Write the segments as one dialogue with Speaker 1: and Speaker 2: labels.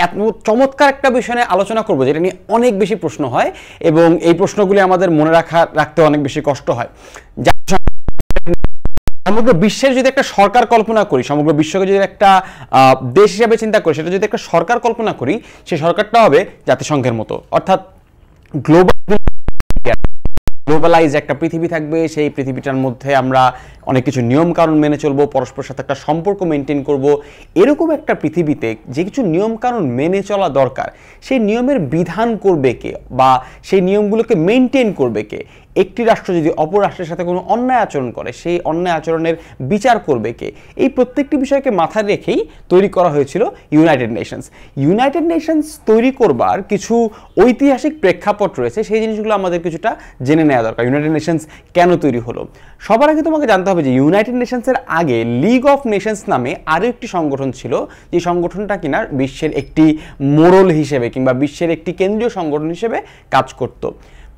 Speaker 1: এত চমৎকার একটা বিষয় নিয়ে আলোচনা করবো যেটা নিয়ে অনেক বেশি প্রশ্ন হয় এবং এই প্রশ্নগুলি আমাদের মনে রাখতে অনেক বেশি কষ্ট হয়। সমগ্র বিশ্বের যদি একটা সরকার কল্পনা করি, সমগ্র বিশ্বকে যদি একটা দেশ হিসাবে চিন্তা করি, সেটা যদি একটা সরকার কল্পনা করি, সেই সরকারটা হবে জাতিসংঘের মতো, অর্থাৎ গ্লোবালাইজ একটা পৃথিবী থাকবে। সেই পৃথিবীটার মধ্যে আমরা অনেক কিছু নিয়ম কানুন মেনে চলবো, পরস্পরের সাথে একটা সম্পর্ক মেনটেন করব। এরকম একটা পৃথিবীতে যে কিছু নিয়ম কানুন মেনে চলা দরকার, সেই নিয়মের বিধান করবে কে বা সেই নিয়মগুলোকে মেনটেন করবে কে? একটি রাষ্ট্র যদি অপর রাষ্ট্রের সাথে কোনো অন্যায় আচরণ করে, সেই অন্যায় আচরণের বিচার করবে কে? এই প্রত্যেকটি বিষয়কে মাথায় রেখেই তৈরি করা হয়েছিল ইউনাইটেড নেশনস। ইউনাইটেড নেশনস তৈরি করবার কিছু ঐতিহাসিক প্রেক্ষাপট রয়েছে, সেই জিনিসগুলো আমাদের কিছুটা জেনে নেওয়া দরকার। ইউনাইটেড নেশনস কেন তৈরি হলো? সবার আগে তোমাকে জানতে হবে যে ইউনাইটেড নেশনসের আগে লিগ অফ নেশনস নামে আরও একটি সংগঠন ছিল, যে সংগঠনটা কিনা বিশ্বের একটি মোড়ল হিসেবে কিংবা বিশ্বের একটি কেন্দ্রীয় সংগঠন হিসেবে কাজ করত।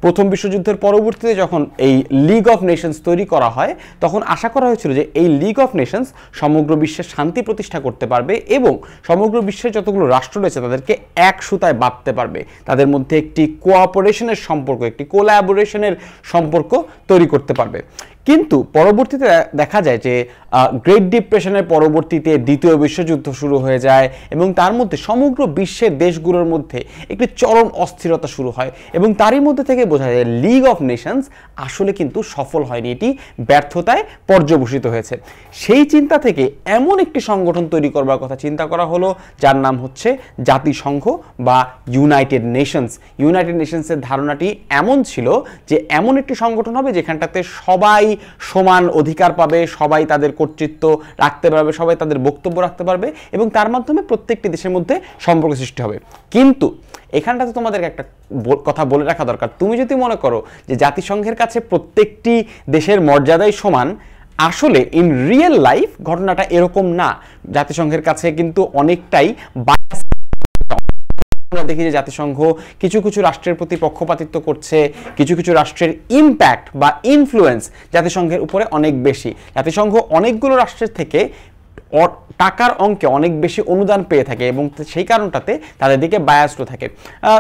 Speaker 1: প্রথম বিশ্বযুদ্ধের পরবর্তীতে যখন এই লিগ অফ নেশনস তৈরি করা হয়, তখন আশা করা হয়েছিল যে এই লিগ অফ নেশনস সমগ্র বিশ্বের শান্তি প্রতিষ্ঠা করতে পারবে এবং সমগ্র বিশ্বের যতগুলো রাষ্ট্র রয়েছে তাদেরকে এক সুতায় বাঁধতে পারবে, তাদের মধ্যে একটি কোঅপারেশনের সম্পর্ক, একটি কোলাবোরেশনের সম্পর্ক তৈরি করতে পারবে। কিন্তু পরবর্তীতে দেখা যায় যে গ্রেট ডিপ্রেশনের পরবর্তীতে দ্বিতীয় বিশ্বযুদ্ধ শুরু হয়ে যায় এবং তার মধ্যে সমগ্র বিশ্বের দেশগুলোর মধ্যে একটি চরম অস্থিরতা শুরু হয় এবং তারই মধ্যে থেকে বোঝা যায় লিগ অফ নেশনস আসলে কিন্তু সফল হয়নি, এটি ব্যর্থতায় পর্যবসিত হয়েছে। সেই চিন্তা থেকে এমন একটি সংগঠন তৈরি করবার কথা চিন্তা করা হলো, যার নাম হচ্ছে জাতিসংঘ বা ইউনাইটেড নেশনস। ইউনাইটেড নেশনসের ধারণাটি এমন ছিল যে এমন একটি সংগঠন হবে যেখানটাতে সবাই সমান অধিকার পাবে, সবাই তাদের কর্তৃত্ব রাখতে পারবে, সবাই তাদের বক্তব্য রাখতে পারবে এবং তার মাধ্যমে প্রত্যেকটি দেশের মধ্যে সম্পর্ক সৃষ্টি হবে। কিন্তু এখানটাতে তোমাদেরকে একটা কথা বলে রাখা দরকার। তুমি যদি মনে করো যে জাতিসংঘের কাছে প্রত্যেকটি দেশের মর্যাদাই সমান, আসলে ইন রিয়েল লাইফ ঘটনাটা এরকম না। জাতিসংঘের কাছে কিন্তু অনেকটাই আমরা দেখি যে জাতিসংঘ কিছু কিছু রাষ্ট্রের প্রতি পক্ষপাতিত্ব করছে, কিছু কিছু রাষ্ট্রের ইম্প্যাক্ট বা ইনফ্লুয়েন্স জাতিসংঘের উপরে অনেক বেশি। জাতিসংঘ অনেকগুলো রাষ্ট্রের থেকে টাকার অঙ্কে অনেক বেশি অনুদান পেয়ে থাকে এবং সেই কারণটাতে তাদের দিকে বায়াসড থাকে।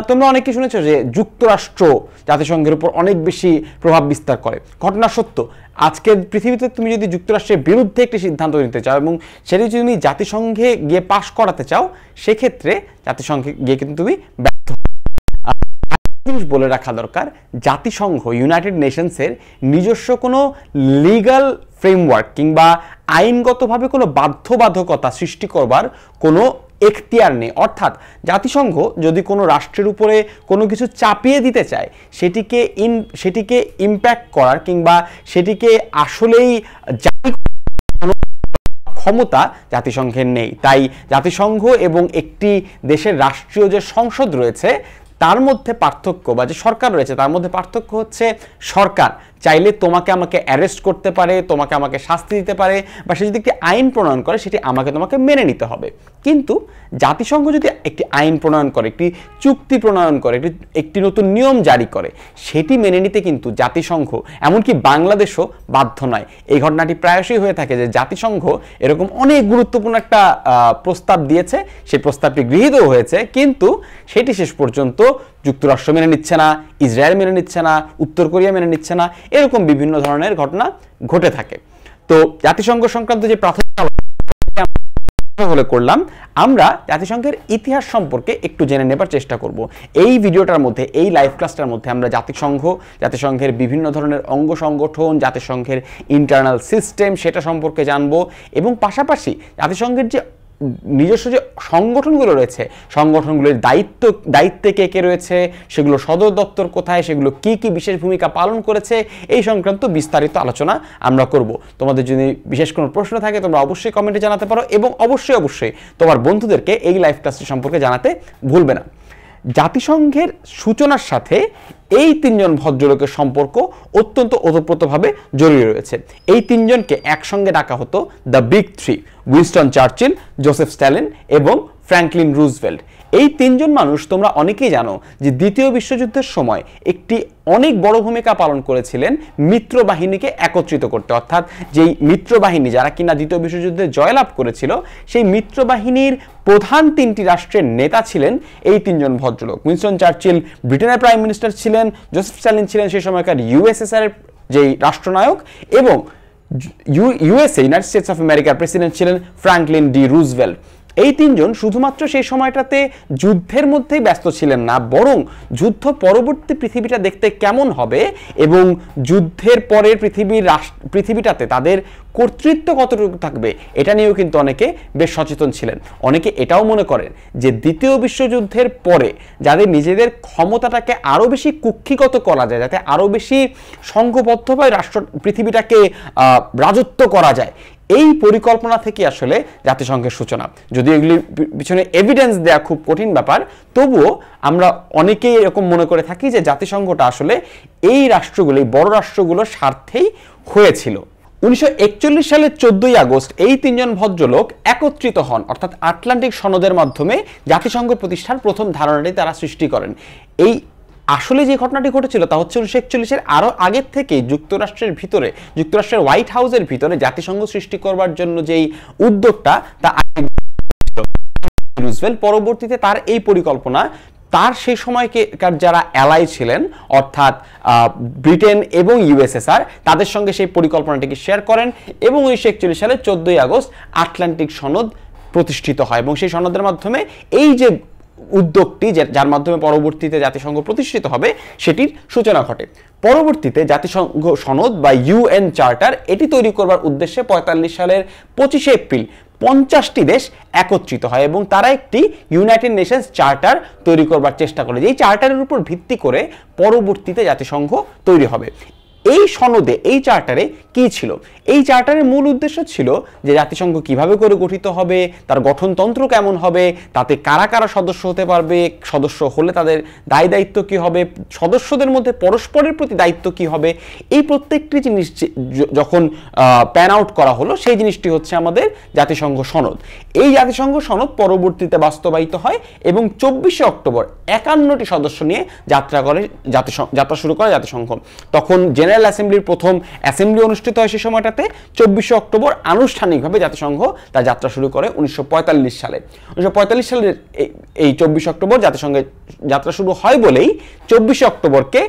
Speaker 1: তোমরা অনেকে শুনেছো যে যুক্তরাষ্ট্র জাতিসংঘের উপর অনেক বেশি প্রভাব বিস্তার করে। ঘটনা সত্য, আজকের পৃথিবীতে তুমি যদি যুক্তরাষ্ট্রের বিরুদ্ধে একটি সিদ্ধান্ত নিতে চাও এবং সেটি যদি তুমি জাতিসংঘে গিয়ে পাশ করাতে চাও, সেক্ষেত্রে জাতিসংঘে গিয়ে কিন্তু তুমি ব্যর্থ। জিনিস বলে রাখা দরকার, জাতিসংঘ ইউনাইটেড নেশনসের নিজস্ব কোনো লিগ্যাল ফ্রেমওয়ার্ক কিংবা আইনগতভাবে কোনো বাধ্যবাধকতা সৃষ্টি করবার কোনো এখতিয়ার নেই। অর্থাৎ জাতিসংঘ যদি কোনো রাষ্ট্রের উপরে কোনো কিছু চাপিয়ে দিতে চায়, সেটিকে ইম্প্যাক্ট করার কিংবা সেটিকে আসলেই ক্ষমতা জাতিসংঘের নেই। তাই জাতিসংঘ এবং একটি দেশের রাষ্ট্রীয় যে সংসদ রয়েছে তার মধ্যে পার্থক্য, বা যে সরকার রয়েছে তার মধ্যে পার্থক্য হচ্ছে সরকার চাইলে তোমাকে আমাকে অ্যারেস্ট করতে পারে, তোমাকে আমাকে শাস্তি দিতে পারে, বা সে যদি একটি আইন প্রণয়ন করে সেটি তোমাকে মেনে নিতে হবে। কিন্তু জাতিসংঘ যদি একটি আইন প্রণয়ন করে, একটি চুক্তি প্রণয়ন করে, একটি নতুন নিয়ম জারি করে, সেটি মেনে নিতে কিন্তু জাতিসংঘ, এমনকি বাংলাদেশও বাধ্য নয়। এই ঘটনাটি প্রায়শই হয়ে থাকে যে জাতিসংঘ এরকম অনেক গুরুত্বপূর্ণ একটা প্রস্তাব দিয়েছে, সেই প্রস্তাবটি গৃহীতও হয়েছে, কিন্তু সেটি শেষ পর্যন্ত যুক্তরাষ্ট্র মেনে নিচ্ছে না, ইসরায়েল মেনে নিচ্ছে না, উত্তর কোরিয়া মেনে নিচ্ছে না, এরকম বিভিন্ন ধরনের ঘটনা ঘটে থাকে। তো জাতিসংঘ সংক্রান্ত যে প্রাথমিক হলে করলাম, আমরা জাতিসংঘের ইতিহাস সম্পর্কে একটু জেনে নেবার চেষ্টা করব। এই ভিডিওটার মধ্যে, এই লাইভ ক্লাসটার মধ্যে আমরা জাতিসংঘের বিভিন্ন ধরনের অঙ্গ সংগঠন, জাতিসংঘের ইন্টারনাল সিস্টেম সেটা সম্পর্কে জানবো এবং পাশাপাশি জাতিসংঘের যে নিজস্ব যে সংগঠনগুলো রয়েছে, সংগঠনগুলোর দায়িত্বে কে কে রয়েছে, সেগুলো সদর দপ্তর কোথায়, সেগুলো কি কি বিশেষ ভূমিকা পালন করেছে, এই সংক্রান্ত বিস্তারিত আলোচনা আমরা করব। তোমাদের যদি বিশেষ কোনো প্রশ্ন থাকে তোমরা অবশ্যই কমেন্টে জানাতে পারো এবং অবশ্যই তোমার বন্ধুদেরকে এই লাইভ ক্লাসটি সম্পর্কে জানাতে ভুলবে না। জাতিসংঘের সূচনার সাথে এই তিনজন ভদ্রলোকের সম্পর্ক অত্যন্ত ওতপ্রোতভাবে জড়িয়ে রয়েছে। এই তিনজনকে একসঙ্গে ডাকা হতো the big three: Winston Churchill, Joseph Stalin এবং ফ্র্যাঙ্কলিন রুজভেল্ট। এই তিনজন মানুষ তোমরা অনেকেই জানো যে দ্বিতীয় বিশ্বযুদ্ধের সময় একটি অনেক বড় ভূমিকা পালন করেছিলেন মিত্র বাহিনীকে একত্রিত করতে, অর্থাৎ যেই মিত্র বাহিনী যারা কিনা দ্বিতীয় বিশ্বযুদ্ধে জয়লাভ করেছিল সেই মিত্র বাহিনীর প্রধান তিনটি রাষ্ট্রের নেতা ছিলেন এই তিনজন ভদ্রলোক। উইনস্টন চার্চিল ব্রিটেনের প্রাইম মিনিস্টার ছিলেন, জোসেফ স্ট্যালিন ছিলেন সেই সময়কার ইউএসএসআর এর যেই রাষ্ট্রনায়ক, এবং ইউএসএ ইউনাইটেড স্টেটস অফ আমেরিকার প্রেসিডেন্ট ছিলেন ফ্রাঙ্কলিন ডি রুজভেল্ট। এই তিনজন শুধুমাত্র সেই সময়টাতে যুদ্ধের মধ্যেই ব্যস্ত ছিলেন না, বরং যুদ্ধ পরবর্তী পৃথিবীটা দেখতে কেমন হবে এবং যুদ্ধের পরের পৃথিবীটাতে তাদের কর্তৃত্ব কতটুকু থাকবে এটা নিয়েও কিন্তু অনেকে বেশ সচেতন ছিলেন। অনেকে এটাও মনে করেন যে দ্বিতীয় বিশ্বযুদ্ধের পরে যাদের নিজেদের ক্ষমতাটাকে আরও বেশি কুক্ষিগত করা যায়, যাতে আরও বেশি সংঘবদ্ধভাবে পৃথিবীটাকে রাজত্ব করা যায়, এই পরিকল্পনা থেকে আসলে জাতিসংঘের সূচনা। যদি এগুলির পিছনে এভিডেন্স দেওয়া খুব কঠিন ব্যাপার, তবুও আমরা অনেকেই এরকম মনে করে থাকি যে জাতিসংঘটা আসলে এই রাষ্ট্রগুলো, এই বড় রাষ্ট্রগুলোর স্বার্থেই হয়েছিল। 1941 সালের 14ই আগস্ট এই তিনজন ভদ্রলোক একত্রিত হন, অর্থাৎ আটলান্টিক সনদের মাধ্যমে জাতিসংঘ প্রতিষ্ঠার প্রথম ধারণাটি তারা সৃষ্টি করেন। এই আসলে যে ঘটনাটি ঘটেছিল তা হচ্ছে 1941-এর আরও আগের থেকেই যুক্তরাষ্ট্রের হোয়াইট হাউসের ভিতরে জাতিসংঘ সৃষ্টি করবার জন্য যেই উদ্যোগটা তা রুজভেল্ট, পরবর্তীতে তার এই পরিকল্পনা তার সেই সময়কার যারা অ্যালাই ছিলেন অর্থাৎ ব্রিটেন এবং ইউএসএসআর তাদের সঙ্গে সেই পরিকল্পনাটিকে শেয়ার করেন, এবং 1941 সালের 14ই আগস্ট আটলান্টিক সনদ প্রতিষ্ঠিত হয়, এবং সেই সনদের মাধ্যমে এই যে উদ্যোগটি যার মাধ্যমে পরবর্তীতে জাতিসংঘ প্রতিষ্ঠিত হবে সেটির সূচনা ঘটে। পরবর্তীতে জাতিসংঘ সনদ বা ইউএন চার্টার এটি তৈরি করবার উদ্দেশ্যে 45 সালের 25শে এপ্রিল 50টি দেশ একত্রিত হয় এবং তারা একটি ইউনাইটেড নেশনস চার্টার তৈরি করবার চেষ্টা করে, যেই চার্টারের উপর ভিত্তি করে পরবর্তীতে জাতিসংঘ তৈরি হবে। এই সনদে, এই চার্টারে কি ছিল? এই চার্টারের মূল উদ্দেশ্য ছিল যে জাতিসংঘ কিভাবে করে গঠিত হবে, তার গঠনতন্ত্র কেমন হবে, তাতে কারা কারা সদস্য হতে পারবে, সদস্য হলে তাদের দায় দায়িত্ব কি হবে, সদস্যদের মধ্যে পরস্পরের প্রতি দায়িত্ব কি হবে, এই প্রত্যেকটি জিনিস যখন প্যান আউট করা হলো সেই জিনিসটি হচ্ছে আমাদের জাতিসংঘ সনদ। এই জাতিসংঘ সনদ পরবর্তীতে বাস্তবায়িত হয় এবং 24শে অক্টোবর 51টি সদস্য নিয়ে যাত্রা শুরু করে জাতিসংঘ। তখন জেনারেল অ্যাসেম্বলির প্রথম অ্যাসেম্বলি অনুষ্ঠিত হয় সেই সময়টাতে। 24শে অক্টোবর আনুষ্ঠানিকভাবে জাতিসংঘ তার যাত্রা শুরু করে 1945 সালে। 1945 সালের এই 24শে অক্টোবর জাতিসংঘের যাত্রা শুরু হয় বলেই 24শে অক্টোবরকে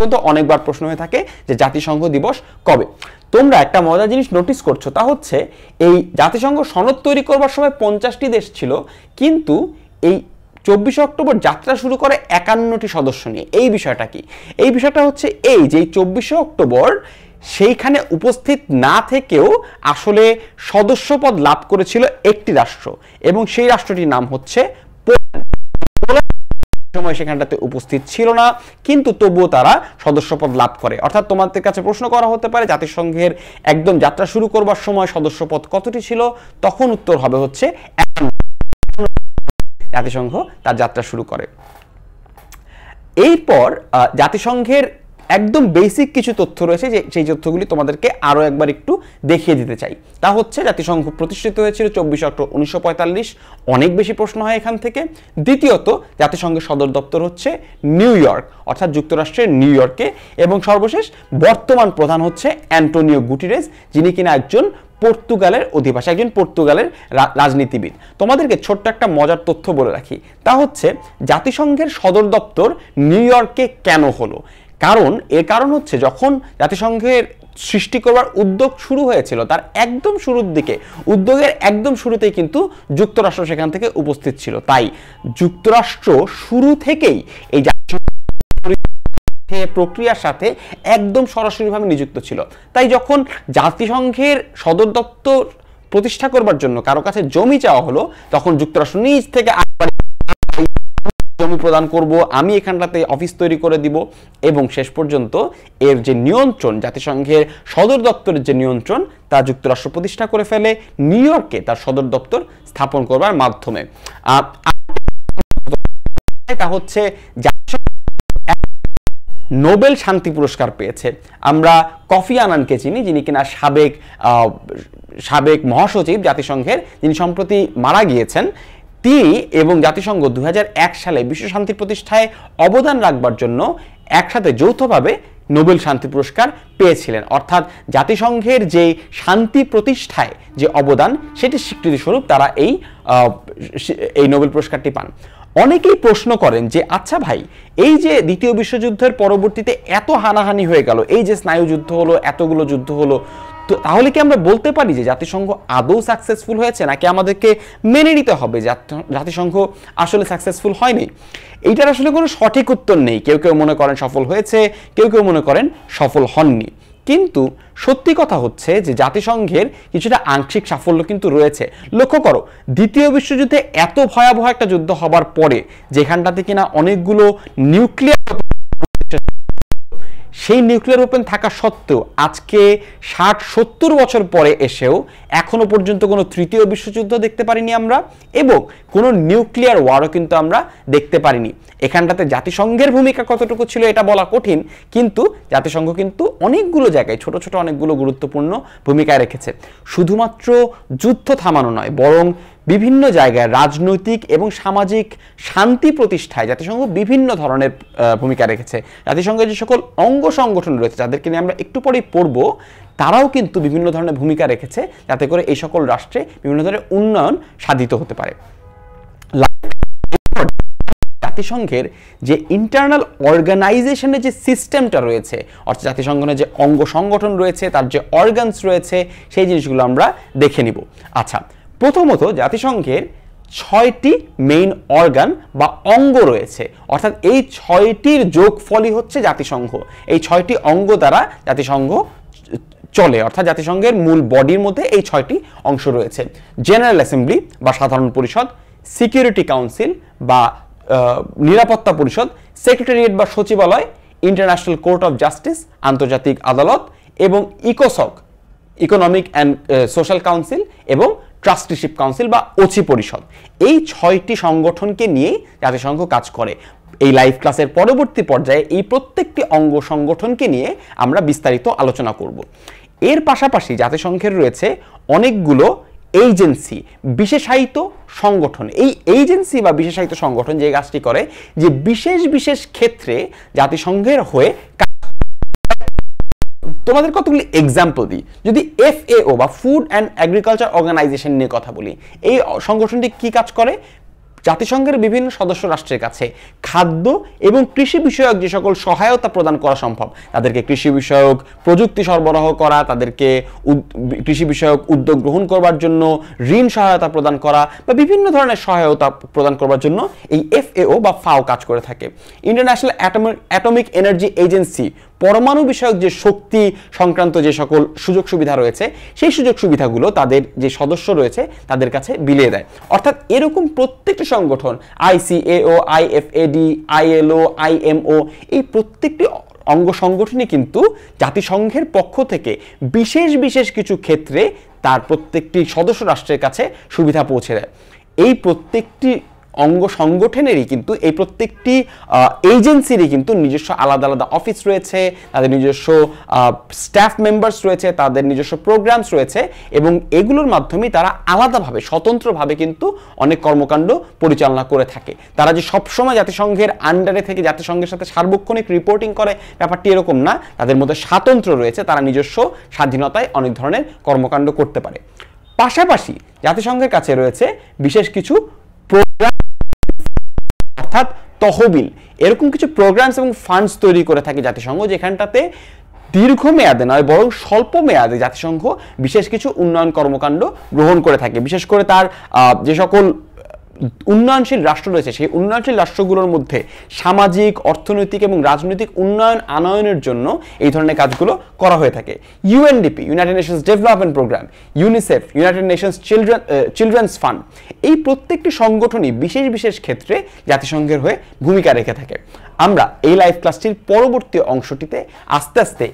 Speaker 1: কিন্তু অনেকবার প্রশ্ন হয়ে থাকে যে জাতিসংঘ দিবস কবে। তোমরা একটা মজার জিনিস নোটিস করছো, তা হচ্ছে এই জাতিসংঘ সনদ তৈরি করবার সময় 50টি দেশ ছিল, কিন্তু এই 24শে অক্টোবর যাত্রা শুরু করে 51টি সদস্য নিয়ে। এই বিষয়টা কি? এই বিষয়টা হচ্ছে এই যে 24শে অক্টোবর সেইখানে উপস্থিত না থেকেও আসলে সদস্যপদ লাভ করেছিল একটি রাষ্ট্র, এবং সেই রাষ্ট্রটির নাম হচ্ছে পোল্যান্ড। সময় সেখানটাতে উপস্থিত ছিল না, কিন্তু তবুও তারা সদস্যপদ লাভ করে। অর্থাৎ তোমাদের কাছে প্রশ্ন করা হতে পারে জাতিসংঘের একদম যাত্রা শুরু করবার সময় সদস্যপদ কতটি ছিল, তখন উত্তর হবে হচ্ছে জাতিসংঘ তার যাত্রা শুরু করে। এরপর জাতিসংঘের একদম বেসিক কিছু তথ্য রয়েছে, যে সেই তথ্যগুলি তোমাদেরকে আরো একবার একটু দেখিয়ে দিতে চাই। তা হচ্ছে জাতিসংঘ প্রতিষ্ঠিত হয়েছিল 24 অক্টোবর 1945। অনেক বেশি প্রশ্ন হয় এখান থেকে। দ্বিতীয়ত, জাতিসংঘের সদর দপ্তর হচ্ছে নিউ ইয়র্ক, অর্থাৎ যুক্তরাষ্ট্রের নিউ ইয়র্কে, এবং সর্বশেষ বর্তমান প্রধান হচ্ছে অ্যান্টোনিও গুটেরেস, যিনি কিনা একজন পর্তুগালের অধিবাসী, একজন পর্তুগালের রাজনীতিবিদ। তোমাদেরকে ছোট্ট একটা মজার তথ্য বলে রাখি, তা হচ্ছে জাতিসংঘের সদর দপ্তর নিউ ইয়র্কে কেন হলো? এর কারণ হচ্ছে যখন জাতিসংঘের সৃষ্টি করবার উদ্যোগ শুরু হয়েছিল তার একদম শুরুর দিকে, উদ্যোগের একদম শুরুতেই কিন্তু যুক্তরাষ্ট্র সেখান থেকে উপস্থিত ছিল। তাই যুক্তরাষ্ট্র শুরু থেকেই এই প্রক্রিয়ার সাথে একদম সরাসরিভাবে নিযুক্ত ছিল। তাই যখন জাতিসংঘের সদর দপ্তর প্রতিষ্ঠা করবার জন্য কারো কাছে জমি চাওয়া হলো, তখন যুক্তরাষ্ট্র নিজ থেকে জমি প্রদান করব, আমি এখানটাতে অফিস তৈরি করে দিব, এবং শেষ পর্যন্ত এর যে নিয়ন্ত্রণ, জাতিসংঘের সদর দপ্তরের যে নিয়ন্ত্রণ, তা যুক্তরাষ্ট্র প্রতিষ্ঠা করে ফেলে নিউ ইয়র্কে তার সদর দপ্তর স্থাপন করবার মাধ্যমে। তা হচ্ছে নোবেল শান্তি পুরস্কার পেয়েছে। আমরা কফি আনানকে চিনি, যিনি কিনা সাবেক মহাসচিব জাতিসংঘের, যিনি সম্প্রতি মারা গিয়েছেন। তিনি এবং জাতিসংঘ 2001 সালে বিশ্ব শান্তি প্রতিষ্ঠায় অবদান রাখবার জন্য একসাথে যৌথভাবে নোবেল শান্তি পুরস্কার পেয়েছিলেন। অর্থাৎ জাতিসংঘের যে শান্তি প্রতিষ্ঠায় যে অবদান সেটি স্বীকৃতি স্বরূপ তারা এই নোবেল পুরস্কারটি পান। অনেকেই প্রশ্ন করেন যে আচ্ছা ভাই, এই যে দ্বিতীয় বিশ্বযুদ্ধের পরবর্তীতে এত হানাহানি হয়ে গেল, এই যে স্নায়ু যুদ্ধ হলো, এতগুলো যুদ্ধ হলো, তো তাহলে কি আমরা বলতে পারি যে জাতিসংঘ আদৌ সাকসেসফুল হয়েছে, নাকি আমাদেরকে মেনে নিতে হবে জাতিসংঘ আসলে সাকসেসফুল হয়নি? এইটার আসলে কোনো সঠিক উত্তর নেই। কেউ কেউ মনে করেন সফল হয়েছে, কেউ কেউ মনে করেন সফল হননি। কিন্তু সত্যি কথা হচ্ছে যে জাতিসংঘের কিছুটা আংশিক সাফল্য কিন্তু রয়েছে। লক্ষ্য করো, দ্বিতীয় বিশ্বযুদ্ধে এত ভয়াবহ একটা যুদ্ধ হবার পরে যেখানটাতে কিনা অনেকগুলো নিউক্লিয়ার, সেই নিউক্লিয়ার ওয়েপন থাকা সত্ত্বেও আজকে 60-70 বছর পরে এসেও এখনো পর্যন্ত কোনো তৃতীয় বিশ্বযুদ্ধ দেখতে পারিনি আমরা, এবং কোনো নিউক্লিয়ার ওয়ারও কিন্তু আমরা দেখতে পারিনি। এখানটাতে জাতিসংঘের ভূমিকা কতটুকু ছিল এটা বলা কঠিন, কিন্তু জাতিসংঘ কিন্তু অনেকগুলো জায়গায় ছোট ছোট অনেকগুলো গুরুত্বপূর্ণ ভূমিকা রেখেছে। শুধুমাত্র যুদ্ধ থামানো নয়, বরং বিভিন্ন জায়গায় রাজনৈতিক এবং সামাজিক শান্তি প্রতিষ্ঠায় জাতিসংঘ বিভিন্ন ধরনের ভূমিকা রেখেছে। জাতিসংঘের যে সকল অঙ্গ সংগঠন রয়েছে, যাদেরকে নিয়ে আমরা একটু পরেই পড়ব, তারাও কিন্তু বিভিন্ন ধরনের ভূমিকা রেখেছে যাতে করে এই সকল রাষ্ট্রে বিভিন্ন ধরনের উন্নয়ন সাধিত হতে পারে। জাতিসংঘের যে ইন্টারনাল অর্গানাইজেশনের যে সিস্টেমটা রয়েছে, অর্থাৎ জাতিসংঘের যে অঙ্গ সংগঠন রয়েছে, তার যে অর্গানস রয়েছে, সেই জিনিসগুলো আমরা দেখে নিব। আচ্ছা, প্রথমত জাতিসংঘের 6টি মেইন অর্গান বা অঙ্গ রয়েছে, অর্থাৎ এই 6টির যোগফলই হচ্ছে জাতিসংঘ। এই 6টি অঙ্গ দ্বারা জাতিসংঘ চলে, অর্থাৎ জাতিসংঘের মূল বডির মধ্যে এই 6টি অংশ রয়েছে। জেনারেল অ্যাসেম্বলি বা সাধারণ পরিষদ, সিকিউরিটি কাউন্সিল বা নিরাপত্তা পরিষদ, সেক্রেটারিয়েট বা সচিবালয়, ইন্টারন্যাশনাল কোর্ট অফ জাস্টিস আন্তর্জাতিক আদালত, এবং ইকোসক ইকোনমিক অ্যান্ড সোশ্যাল কাউন্সিল, এবং ট্রাস্টিশিপ কাউন্সিল বা ওচি পরিষদ। এই 6টি সংগঠনকে নিয়েই জাতিসংঘ কাজ করে। এই লাইভ ক্লাসের পরবর্তী পর্যায়ে এই প্রত্যেকটি অঙ্গ সংগঠনকে নিয়ে আমরা বিস্তারিত আলোচনা করব। এর পাশাপাশি জাতিসংঘের রয়েছে অনেকগুলো এজেন্সি, বিশেষায়িত সংগঠন। এই এজেন্সি বা বিশেষায়িত সংগঠন যে কাজটি করে, যে বিশেষ বিশেষ ক্ষেত্রে জাতিসংঘের হয়ে, তোমাদের কতগুলি এক্সাম্পল দিই। যদি FAO বা ফুড অ্যান্ড এগ্রিকালচার অর্গানাইজেশন নিয়ে কথা বলি, এই সংগঠনটি কি কাজ করে? জাতিসংঘের বিভিন্ন সদস্য রাষ্ট্রের কাছে খাদ্য এবং কৃষি বিষয়ক যে সকল সহায়তা প্রদান করা সম্ভব, তাদেরকে কৃষি বিষয়ক প্রযুক্তি সরবরাহ করা, তাদেরকে কৃষি বিষয়ক উদ্যোগ গ্রহণ করবার জন্য ঋণ সহায়তা প্রদান করা, বা বিভিন্ন ধরনের সহায়তা প্রদান করবার জন্য এই FAO বা FAO কাজ করে থাকে। ইন্টারন্যাশনাল অ্যাটমিক এনার্জি এজেন্সি পরমাণু বিষয়ক যে শক্তি সংক্রান্ত যে সকল সুযোগ সুবিধা রয়েছে, সেই সুযোগ সুবিধাগুলো তাদের যে সদস্য রয়েছে তাদের কাছে বিলিয়ে দেয়। অর্থাৎ এরকম প্রত্যেকটি সংগঠন, ICAO, IFAD, ILO, IMO, এই প্রত্যেকটি অঙ্গ সংগঠনই কিন্তু জাতিসংঘের পক্ষ থেকে বিশেষ বিশেষ কিছু ক্ষেত্রে তার প্রত্যেকটি সদস্য রাষ্ট্রের কাছে সুবিধা পৌঁছে দেয়। এই প্রত্যেকটি অঙ্গ সংগঠনেরই কিন্তু, এই প্রত্যেকটি এজেন্সিরই কিন্তু নিজস্ব আলাদা আলাদা অফিস রয়েছে, তাদের নিজস্ব স্টাফ মেম্বার্স রয়েছে, তাদের নিজস্ব প্রোগ্রামস রয়েছে, এবং এগুলোর মাধ্যমেই তারা আলাদাভাবে স্বতন্ত্রভাবে কিন্তু অনেক কর্মকাণ্ড পরিচালনা করে থাকে। তারা যে সবসময় জাতিসংঘের আন্ডারে থেকে জাতিসংঘের সাথে সার্বক্ষণিক রিপোর্টিং করে, ব্যাপারটি এরকম না। তাদের মধ্যে স্বাতন্ত্র্য রয়েছে, তারা নিজস্ব স্বাধীনতায় অনেক ধরনের কর্মকাণ্ড করতে পারে। পাশাপাশি জাতিসংঘের কাছে রয়েছে বিশেষ কিছু প্রোগ্রাম, অর্থাৎ তহবিল, এরকম কিছু প্রোগ্রামস এবং ফান্ডস তৈরি করে থাকে জাতিসংঘ, যেখানটাতে দীর্ঘমেয়াদে নয় বরং স্বল্প মেয়াদে জাতিসংঘ বিশেষ কিছু উন্নয়ন কর্মকাণ্ড গ্রহণ করে থাকে। বিশেষ করে তার যে সকল উন্নয়নশীল রাষ্ট্র রয়েছে, সেই উন্নয়নশীল রাষ্ট্রগুলোর মধ্যে সামাজিক, অর্থনৈতিক এবং রাজনৈতিক উন্নয়ন আনয়নের জন্য এই ধরনের কাজগুলো করা হয়ে থাকে। UNDP, United Nations Development Programme, UNICEF, United Nations Children's Fund, এই প্রত্যেকটি সংগঠনই বিশেষ বিশেষ ক্ষেত্রে জাতিসংঘের হয়ে ভূমিকা রেখে থাকে। আমরা এই লাইভ ক্লাসটির পরবর্তী অংশটিতে আস্তে আস্তে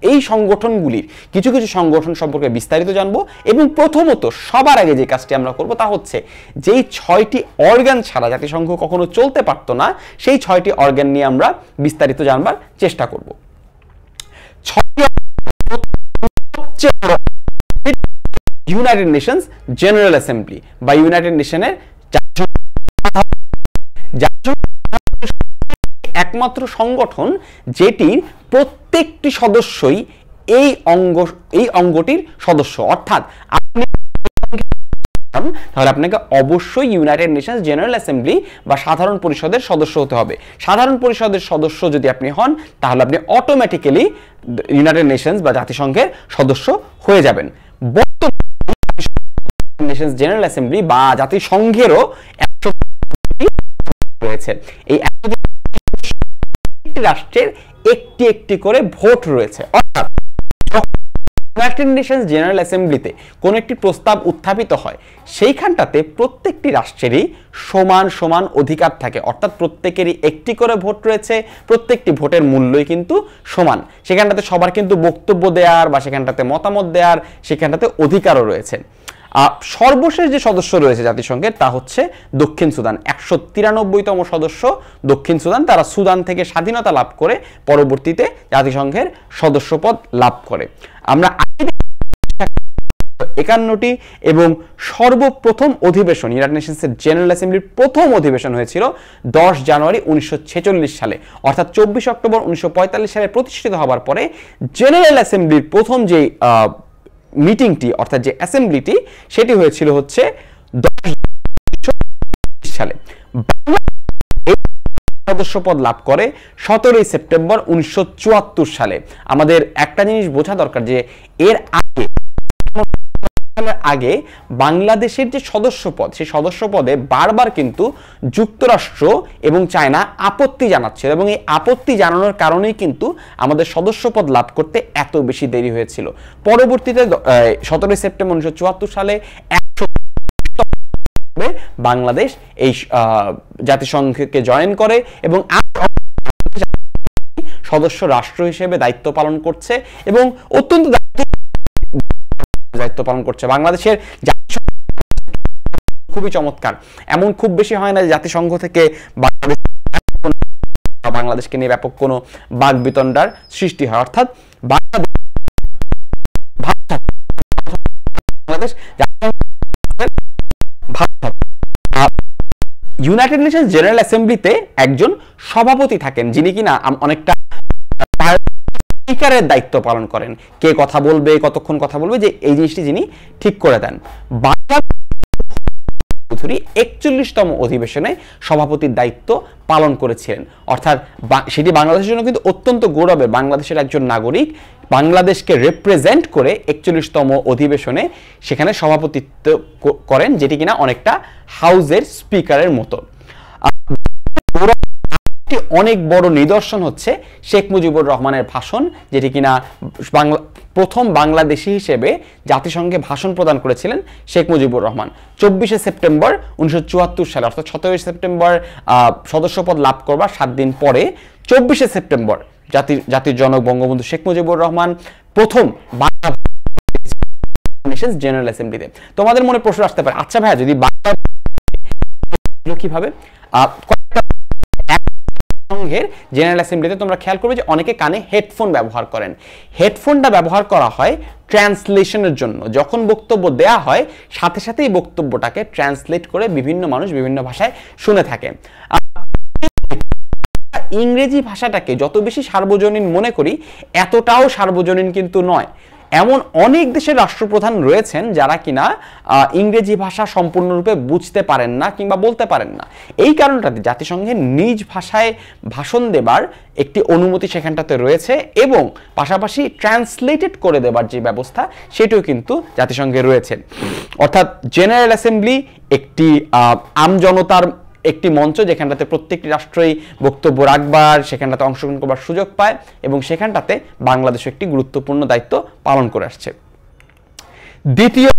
Speaker 1: এই সংগঠনগুলির কিছু কিছু সংগঠন সম্পর্কে বিস্তারিত জানবো, এবং প্রথমত সবার আগে যে কাজটি আমরা করব তা হচ্ছে যেই 6টি অর্গান ছাড়া জাতিসংঘ কখনো চলতে পারতো না, সেই 6টি অর্গান নিয়ে আমরা বিস্তারিত জানবার চেষ্টা করব। ইউনাইটেড নেশনস জেনারেল অ্যাসেম্বলি বা ইউনাইটেড নেশনের একমাত্র সংগঠন যেটির প্রত্যেকটি সদস্যই এই অঙ্গটির সদস্য। অর্থাৎ আপনি তাহলে আপনাকে অবশ্যই ইউনাইটেড নেশনস জেনারেল অ্যাসেম্বলি বা সাধারণ পরিষদের সদস্য হতে হবে। সাধারণ পরিষদের সদস্য যদি আপনি হন তাহলে আপনি অটোমেটিক্যালি ইউনাইটেড নেশনস বা জাতিসংঘের সদস্য হয়ে যাবেন। নেশনস জেনারেল অ্যাসেম্বলি বা জাতিসংঘেরও রয়েছে। এই রাষ্ট্রের একটি একটি করে ভোট রয়েছে। অর্থাৎ ইউনাইটেড নেশনস জেনারেল অ্যাসেম্বলিতে কোন একটি প্রস্তাব উত্থাপিত হয় সেইখানটাতে প্রত্যেকটি রাষ্ট্রেরই সমান সমান অধিকার থাকে। অর্থাৎ প্রত্যেকেরই একটি করে ভোট রয়েছে, প্রত্যেকটি ভোটের মূল্যই কিন্তু সমান। সেখানটাতে সবার কিন্তু বক্তব্য দেওয়ার বা সেখানটাতে মতামত দেওয়ার সেখানটাতে অধিকারও রয়েছে। সর্বশেষ যে সদস্য রয়েছে জাতিসংঘের তা হচ্ছে দক্ষিণ সুদান। 193তম সদস্য দক্ষিণ সুদান। তারা সুদান থেকে স্বাধীনতা লাভ করে পরবর্তীতে জাতিসংঘের সদস্যপদ লাভ করে। আমরা 51টি এবং সর্বপ্রথম অধিবেশন ইউনাইটেড নেশনসের জেনারেল অ্যাসেম্বলির প্রথম অধিবেশন হয়েছিল 10 জানুয়ারি 1946 সালে। অর্থাৎ 24 অক্টোবর 1945 সালে প্রতিষ্ঠিত হওয়ার পরে জেনারেল অ্যাসেম্বলির প্রথম যে মিটিংটি অর্থাৎ যে অ্যাসেম্বলিটি সেটি হয়েছিল হচ্ছে 10 সালে। সদস্যপদ লাভ করে 17 সেপ্টেম্বর 1974 সালে। আমাদের একটা জিনিস বোঝা দরকার যে এর আগে বাংলাদেশের যে সদস্যপদ সেই সদস্যপদে বারবার কিন্তু যুক্তরাষ্ট্র এবং চায়না আপত্তি জানাচ্ছিল এবং এই আপত্তি জানানোর কারণেই কিন্তু আমাদের সদস্যপদ লাভ করতে এত বেশি দেরি হয়েছিল। পরবর্তীতে 17 সেপ্টেম্বর 1974 সালে বাংলাদেশ এই জাতিসংঘকে জয়েন করে এবং সদস্য রাষ্ট্র হিসেবে দায়িত্ব পালন করছে এবং অত্যন্ত দায়িত্ব পালন করছে। বাংলাদেশের খুবই চমৎকার, এমন খুব বেশি হয় না যে জাতিসংঘ থেকে বাংলাদেশকে নিয়ে ব্যাপক কোনো বাকবিতণ্ডার সৃষ্টি হয়। অর্থাৎ বাংলাদেশ ইউনাইটেড নেশনস জেনারেল অ্যাসেম্বলিতে একজন সভাপতি থাকেন যিনি কিনা অনেকটা স্পিকারের দায়িত্ব পালন করেন। কে কথা বলবে, কতক্ষণ কথা বলবে, যে এই জিনিসটি যিনি ঠিক করে দেন। চৌধুরী 41তম অধিবেশনে সভাপতির দায়িত্ব পালন করেছিলেন। অর্থাৎ সেটি বাংলাদেশের জন্য কিন্তু অত্যন্ত গৌরবের। বাংলাদেশের একজন নাগরিক বাংলাদেশকে রিপ্রেজেন্ট করে 41তম অধিবেশনে সেখানে সভাপতিত্ব করেন, যেটি কিনা অনেকটা হাউসের স্পিকারের মতো। অনেক বড় নিদর্শন হচ্ছে শেখ মুজিবুর রহমানের ভাষণ, যেটি কিনা প্রথম বাংলাদেশী হিসেবে জাতিসংঘে ভাষণ প্রদান করেছিলেন শেখ মুজিবুর রহমান 24 সেপ্টেম্বর 1974 সালে। অর্থাৎ 17 সেপ্টেম্বর সদস্যপদ লাভ করবার 7 দিন পরে 24 সেপ্টেম্বর জাতির জনক বঙ্গবন্ধু শেখ মুজিবুর রহমান প্রথম নেশনস জেনারেল অ্যাসেম্বলিতে। তোমাদের মনে প্রশ্ন আসতে পারে, আচ্ছা ভাইয়া যদি কিভাবে সংঘের জেনারেল অ্যাসেম্বলিতে তোমরা খেয়াল করবে যে অনেকে কানে হেডফোন ব্যবহার করেন। হেডফোনটা ব্যবহার করা হয় ট্রান্সলেশনের জন্য। যখন বক্তব্য দেয়া হয় সাথে সাথেই বক্তব্যটাকে ট্রান্সলেট করে বিভিন্ন মানুষ বিভিন্ন ভাষায় শুনে থাকে। ইংরেজি ভাষাটাকে যত বেশি সার্বজনীন মনে করি এতটাও সার্বজনীন কিন্তু নয়। এমন অনেক দেশের রাষ্ট্রপ্রধান রয়েছেন যারা কিনা ইংরেজি ভাষা সম্পূর্ণরূপে বুঝতে পারেন না কিংবা বলতে পারেন না। এই কারণটাতে জাতিসংঘের নিজ ভাষায় ভাষণ দেবার একটি অনুমতি সেখানটাতে রয়েছে এবং পাশাপাশি ট্রান্সলেটেড করে দেবার যে ব্যবস্থা সেটিও কিন্তু জাতিসংঘে রয়েছে। অর্থাৎ জেনারেল অ্যাসেম্বলি একটি আমজনতার একটি মঞ্চ যেখানটাতে প্রত্যেকটি রাষ্ট্রই বক্তব্য রাখবার, সেখানটাতে অংশগ্রহণ করবার সুযোগ পায় এবং সেখানটাতে বাংলাদেশ একটি গুরুত্বপূর্ণ দায়িত্ব পালন করে আসছে। দ্বিতীয়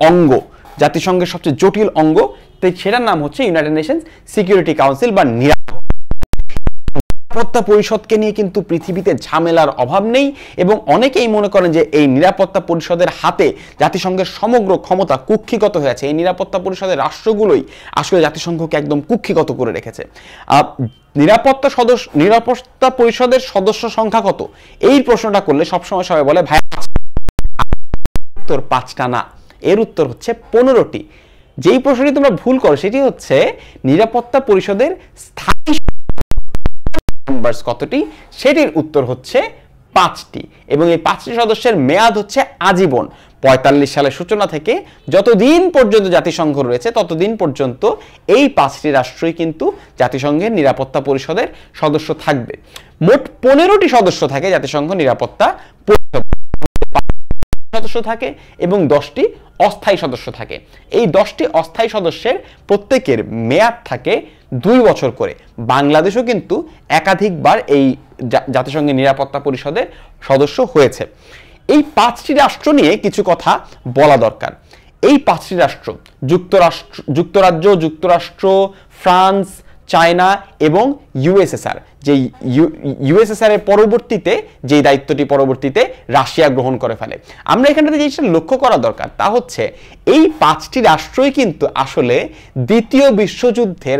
Speaker 1: অঙ্গ, জাতিসংঘের সবচেয়ে জটিল অঙ্গ, সেটার নাম হচ্ছে ইউনাইটেড নেশনস সিকিউরিটি কাউন্সিল বা নিরাপত্তা পরিষদকে নিয়ে কিন্তু পৃথিবীতে ঝামেলার অভাব নেই এবং অনেকেই মনে করেন যে এই নিরাপত্তা পরিষদের হাতে জাতিসংঘের সমগ্র ক্ষমতা কুক্ষিগত হয়েছে। এই নিরাপত্তা পরিষদের রাষ্ট্রগুলোই আসলে জাতিসংঘকে একদম কুক্ষিগত করে রেখেছে। নিরাপত্তা পরিষদের সদস্য সংখ্যা কত এই প্রশ্নটা করলে সবসময় সবাই বলে ভাই উত্তর 5টা না, এর উত্তর হচ্ছে 15টি। যেই প্রশ্নটি তোমরা ভুল করো সেটি হচ্ছে নিরাপত্তা পরিষদের স্থায়ী মেম্বার্স কতটি, সেটির উত্তর হচ্ছে 5টি এবং এই 5টি সদস্যের মেয়াদ হচ্ছে আজীবন। 45 সালের সূচনা থেকে যতদিন পর্যন্ত জাতিসংঘ রয়েছে ততদিন পর্যন্ত এই 5টি রাষ্ট্রই কিন্তু জাতিসংঘের নিরাপত্তা পরিষদের সদস্য থাকবে। মোট 15টি সদস্য থাকে জাতিসংঘ নিরাপত্তা পরিষদ, সদস্য থাকে এবং 10টি অস্থায়ী সদস্য থাকে। এই 10টি অস্থায়ী সদস্যের প্রত্যেকের মেয়াদ থাকে 2 বছর করে। বাংলাদেশও কিন্তু একাধিকবার এই জাতিসংঘের নিরাপত্তা পরিষদের সদস্য হয়েছে। এই 5টি রাষ্ট্র নিয়ে কিছু কথা বলা দরকার। এই 5টি রাষ্ট্র যুক্তরাজ্য, যুক্তরাষ্ট্র, ফ্রান্স, চায়না এবং ইউএসএসআর, যে ইউএসএসআর এর পরবর্তীতে যে দায়িত্বটি পরবর্তীতে রাশিয়া গ্রহণ করে ফেলে। আমরা এখানটাতে যে জিনিসটা লক্ষ্য করা দরকার তা হচ্ছে এই 5টি রাষ্ট্রই কিন্তু আসলে দ্বিতীয় বিশ্বযুদ্ধের